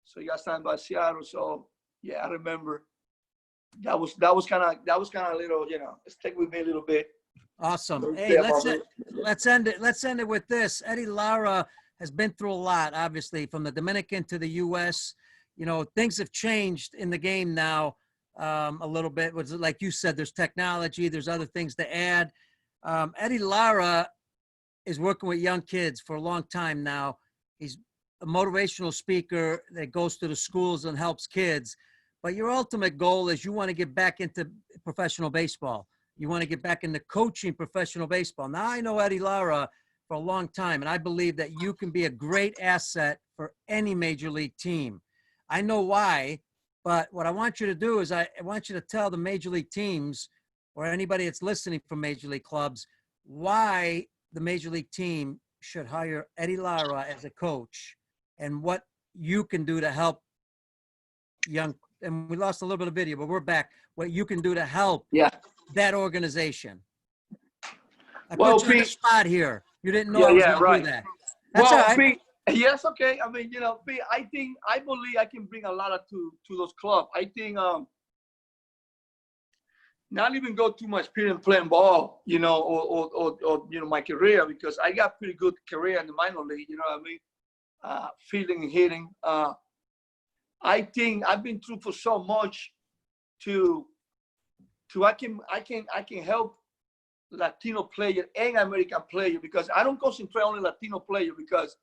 So he got signed by Seattle. So yeah, I remember. That was kind of a little, stick with me a little bit. Awesome. Hey, let's end it with this. Eddie Lara has been through a lot, obviously, from the Dominican to the U.S. Things have changed in the game now a little bit. Like you said, there's technology, there's other things to add. Eddie Lara is working with young kids for a long time now. He's a motivational speaker that goes to the schools and helps kids. But your ultimate goal is you want to get back into professional baseball. You want to get back into coaching professional baseball. Now, I know Eddie Lara for a long time, and I believe that you can be a great asset for any major league team. I know why, but what I want you to do is I want you to tell the major league teams, or anybody that's listening from major league clubs, why the major league team should hire Eddie Lara as a coach, and what you can do to help young. And we lost a little bit of video, but we're back. What you can do to help that organization. I put you on the spot here. You didn't know I was going to do that. That's all right. Pete, yes, okay. I mean, Pete, I believe I can bring a lot to those clubs. I think not even go too much period playing ball, or my career, because I got pretty good career in the minor league. You know what I mean? Fielding and hitting. I think I've been through for so much I can help Latino player and American player, because I don't concentrate on Latino player, because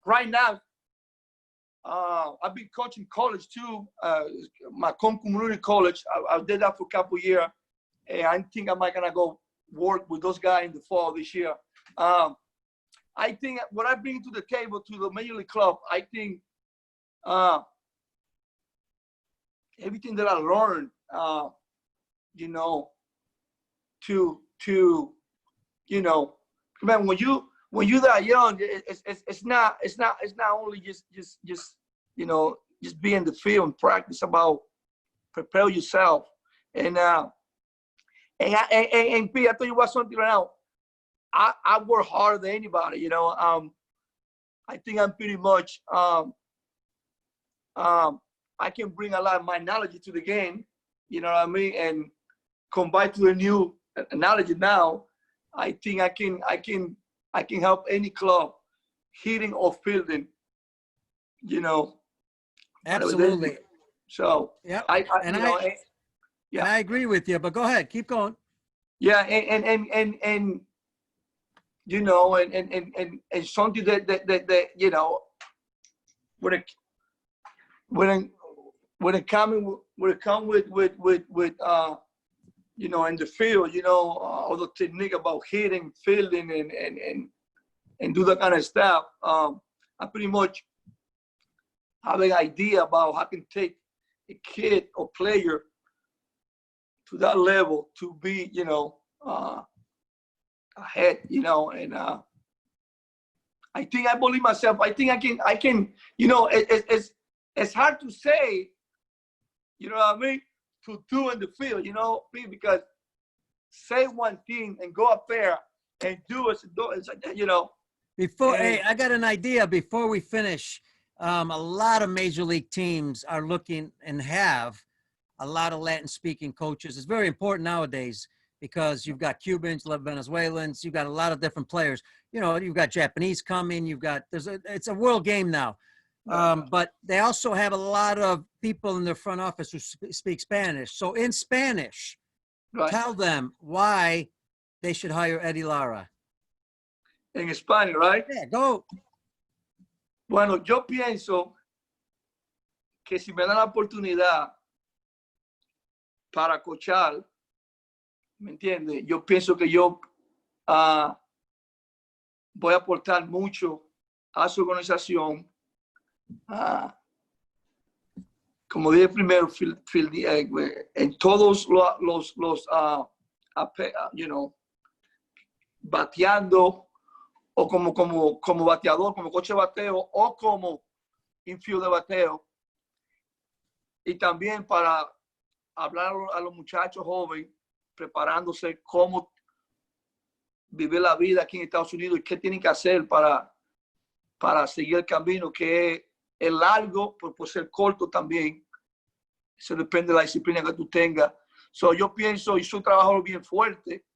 right now I've been coaching college too, my community college. I did that for a couple of years, and I think I might gonna go work with those guys in the fall this year. I think what I bring to the table to the major league club, I think everything that I learned, man, when you're that young, it's not only just be in the field and practice, about prepare yourself. And P, I tell you what, something right now, I work harder than anybody. I think I'm pretty much I can bring a lot of my knowledge to the game, you know what I mean, and combine to a new knowledge now. I think I can help any club, hitting or fielding, Absolutely. So yeah, I agree with you. But go ahead, keep going. Yeah, and something that when it come with in the field, all the technique about hitting, fielding, and do that kind of stuff. I pretty much have an idea about how I can take a kid or player to that level to be, ahead, and I think I believe myself. I think I can, it's hard to say, you know what I mean, to do in the field, because say one thing and go up there and do it. It's like, you know. Before, hey, I got an idea before we finish. A lot of major league teams are looking and have a lot of Latin speaking coaches. It's very important nowadays because you've got Cubans, Venezuelans, you've got a lot of different players. You know, you've got Japanese coming, it's a world game now. But they also have a lot of people in their front office who speak Spanish. So in Spanish, tell them why they should hire Eddie Lara. En España, right? Yeah, go. Bueno, yo pienso que si me dan la oportunidad para coachar, ¿me entiendes? Yo pienso que yo voy a aportar mucho a su organización. Como dije primero, en todos los you know, bateando o como bateador, como coche de bateo o como infield de bateo. Y también para hablar a los muchachos jóvenes, preparándose cómo vivir la vida aquí en Estados Unidos y qué tienen que hacer para seguir el camino, que es largo, pero puede ser corto también. Eso depende de la disciplina que tú tengas. So, yo pienso, y soy trabajador bien fuerte,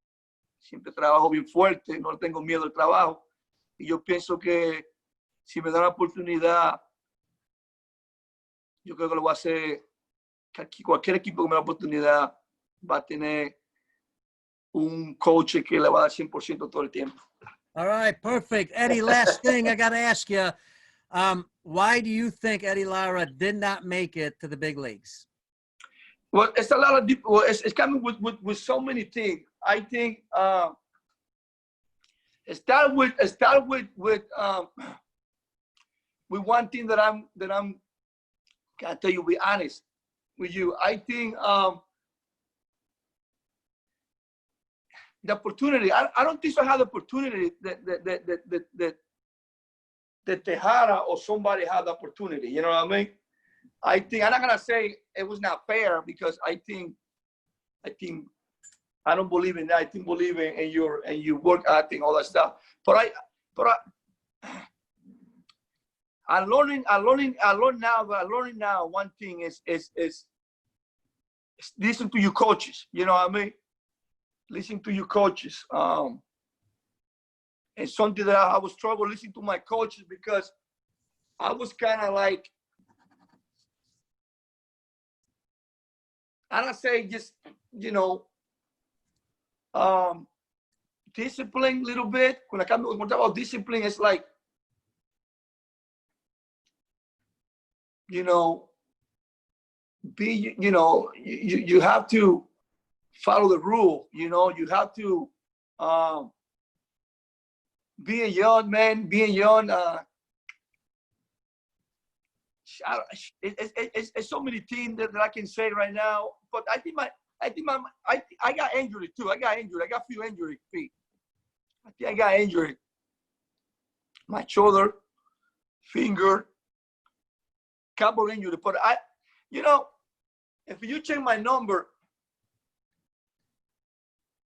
siempre trabajo bien fuerte, no tengo miedo al trabajo. Y yo pienso que si me dan la oportunidad, yo creo que lo voy a hacer. Cualquier equipo que me da la oportunidad va a tener un coach que le va a dar 100% todo el tiempo. All right, perfect. Eddie, last thing I got to ask you, why do you think Eddie Lara did not make it to the big leagues? Well, it's a lot of it's coming with so many things. I think start with one thing that I'm gonna tell you, be honest with you. I think the opportunity. I don't think so. I had the opportunity that Tejada or somebody had the opportunity. You know what I mean? I think I'm not gonna say it was not fair because I think I don't believe in that. I think believe in your work ethic, all that stuff. But I'm learning now. One thing is listen to your coaches. You know what I mean? Listen to your coaches. And something that I was struggling listening to my coaches because I was kind of like, I don't say just, you know, discipline a little bit. When I talk about discipline, it's like, you know, you have to follow the rule. You know, you have to being young, man, being young. It's so many things that I can say right now. But I got injury too. I got a few injury feet. I think I got injury. My shoulder, finger, couple injury. But you know, if you check my number,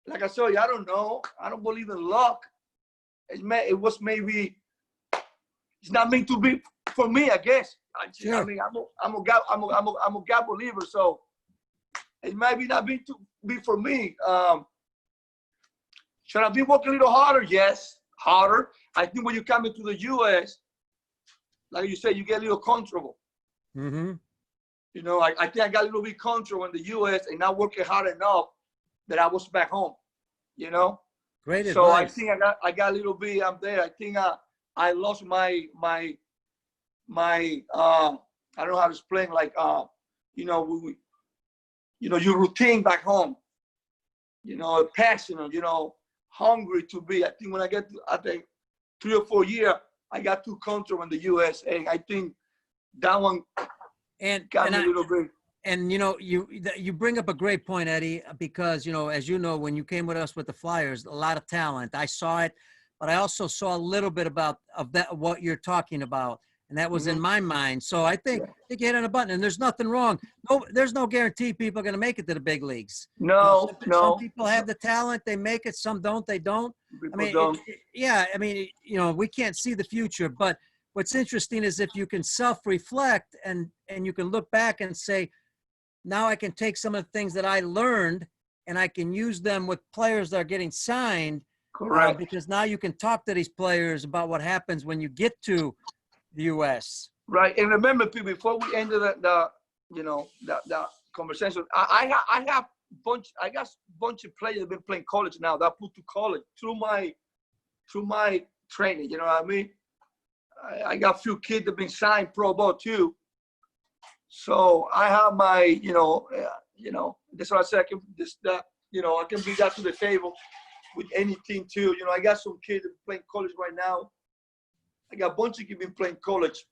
like I said, I don't know. I don't believe in luck. It was maybe. It's not meant to be for me, I guess. Sure. I mean, I'm a God believer, so it might be not meant to be for me. Should I be working a little harder? Yes, harder. I think when you come into the U.S., like you said, you get a little comfortable. Mm-hmm. You know, I think I got a little bit comfortable in the U.S. and not working hard enough that I was back home. You know. Great advice. So I think I got a little bit. I'm there. I think I lost my I don't know how to explain, like you know, your routine back home, you know, passionate, you know, hungry to be. I think when I get to, I think 3 or 4 years, I got too comfortable in the US, and I think that one got me a little bit. And you know, you bring up a great point, Eddie, because you know, as you know, when you came with us with the Flyers, a lot of talent. I saw it, but I also saw a little bit of that what you're talking about. And that was in my mind. So I think Yeah. you hit on a button, and there's nothing wrong. No, there's no guarantee people are going to make it to the big leagues. No, Some people have the talent, they make it. Some don't, they don't. people I mean, don't. we can't see the future. But what's interesting is if you can self-reflect and you can look back and say, now I can take some of the things that I learned and I can use them with players that are getting signed. Correct. Because now you can talk to these players about what happens when you get to the U.S. Right. And remember, people, before we ended the conversation, I got a bunch of players that have been playing college now that I put to college through my training. You know what I mean? I got a few kids that have been signed pro ball too. So I have my, that's what I said. I can bring that to the table with any team too. I got some kids that are playing college right now. I got a bunch of kids been playing college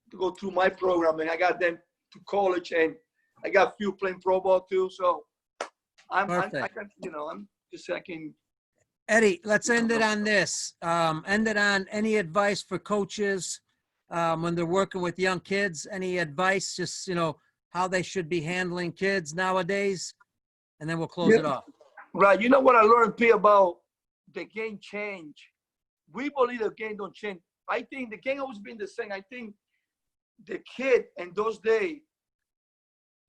to go through my program, and I got them to college, and I got a few playing pro ball too. So I can. Eddie, let's end it on this. End it on any advice for coaches when they're working with young kids. Any advice, just, how they should be handling kids nowadays? And then we'll close it off. Right. You know what I learned, P, about the game change? We believe the game don't change. I think the game always been the same. I think the kid in those days,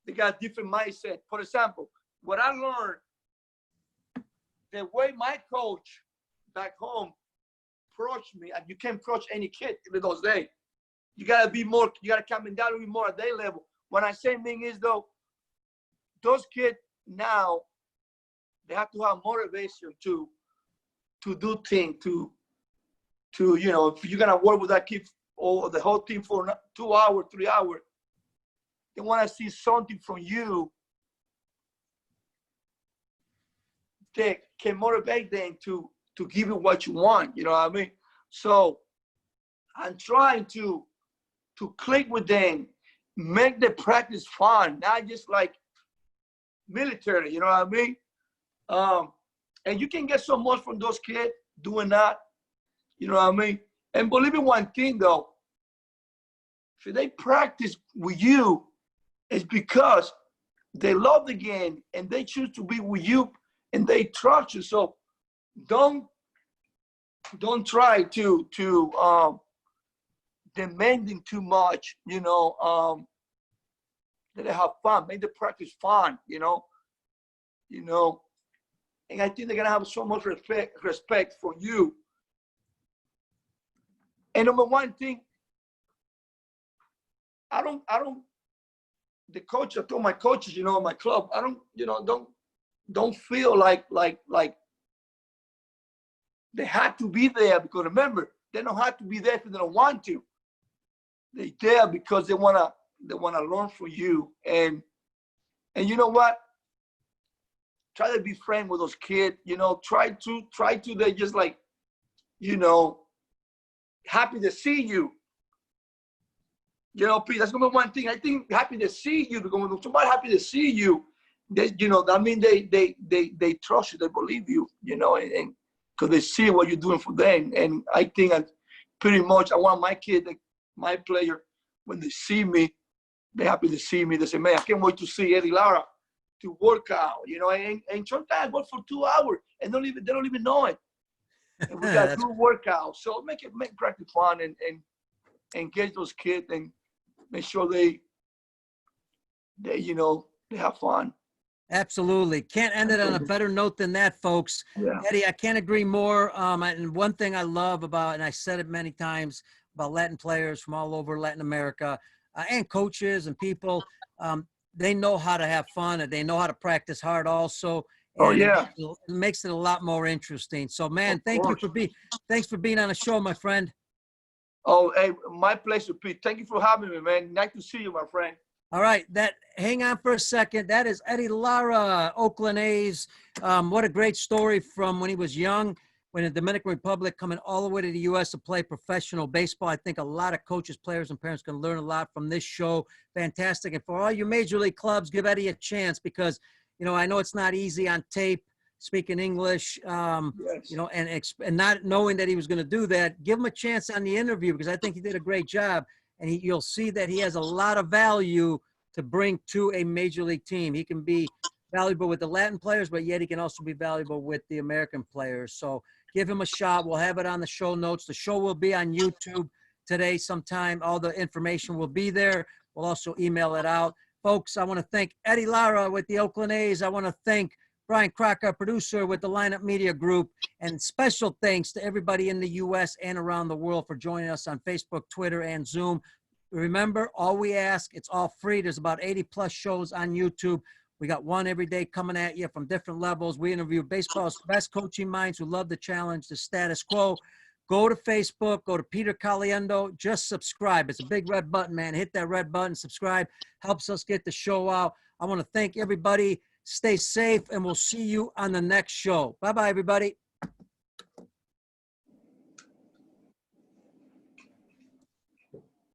they got different mindset. For example, what I learned, the way my coach back home approached me, and you can't approach any kid in those days. You gotta be more, you gotta come down a bit more at their level. When I say thing is though, those kids now, they have to have motivation to do things, to if you're gonna work with that kid or the whole team for 2 hours, 3 hours, they want to see something from you that can motivate them to give you what you want. You know what I mean? So I'm trying to click with them, make the practice fun, not just like military. You know what I mean? And you can get so much from those kids doing that. You know what I mean? And believe me one thing though, if they practice with you, it's because they love the game and they choose to be with you and they trust you. So don't try to demanding too much, that they have fun. Make the practice fun, and I think they're gonna have so much respect for you. And number one thing, I the coach, I told my coaches, my club, I don't feel like they had to be there, because remember, they don't have to be there if they don't want to. They're there because they wanna learn from you. And you know what? Try to be friends with those kids, try to, they just like, happy to see you. Pete, that's number one thing. I think happy to see you, because when somebody happy to see you, that means they trust you, they believe you, and because they see what you're doing for them. And I think pretty much I want my kid, my player, when they see me, they're happy to see me. They say, man, I can't wait to see Eddie Lara to work out, and sometimes work for 2 hours and they don't even know it. And we got to do workouts. So make practice fun and get those kids and make sure they have fun. Absolutely. Can't end it on a better note than that, folks. Yeah. Eddie, I can't agree more. And one thing I love about, and I said it many times, about Latin players from all over Latin America and coaches and people, they know how to have fun and they know how to practice hard also. Oh, and yeah. it makes it a lot more interesting. So, man, thanks for being on the show, my friend. Oh, hey, my pleasure, Pete. Thank you for having me, man. Nice to see you, my friend. All right, hang on for a second. That is Eddie Lara, Oakland A's. What a great story from when he was young, when in the Dominican Republic, coming all the way to the U.S. to play professional baseball. I think a lot of coaches, players, and parents can learn a lot from this show. Fantastic. And for all your major league clubs, give Eddie a chance, because, I know it's not easy on tape, speaking English, Yes. and not knowing that he was going to do that. Give him a chance on the interview, because I think he did a great job. and you'll see that he has a lot of value to bring to a major league team. He can be valuable with the Latin players, but yet he can also be valuable with the American players. So give him a shot. We'll have it on the show notes. The show will be on YouTube today sometime. All the information will be there. We'll also email it out. Folks, I want to thank Eddie Lara with the Oakland A's. I want to thank Brian Crocker, producer with the Lineup Media Group. And special thanks to everybody in the U.S. and around the world for joining us on Facebook, Twitter, and Zoom. Remember, all we ask, it's all free. There's about 80+ shows on YouTube. We got one every day coming at you from different levels. We interview baseball's best coaching minds who love to challenge the status quo. Go to Facebook, go to Peter Caliendo, just subscribe. It's a big red button, man. Hit that red button, subscribe. Helps us get the show out. I want to thank everybody. Stay safe, and we'll see you on the next show. Bye-bye, everybody.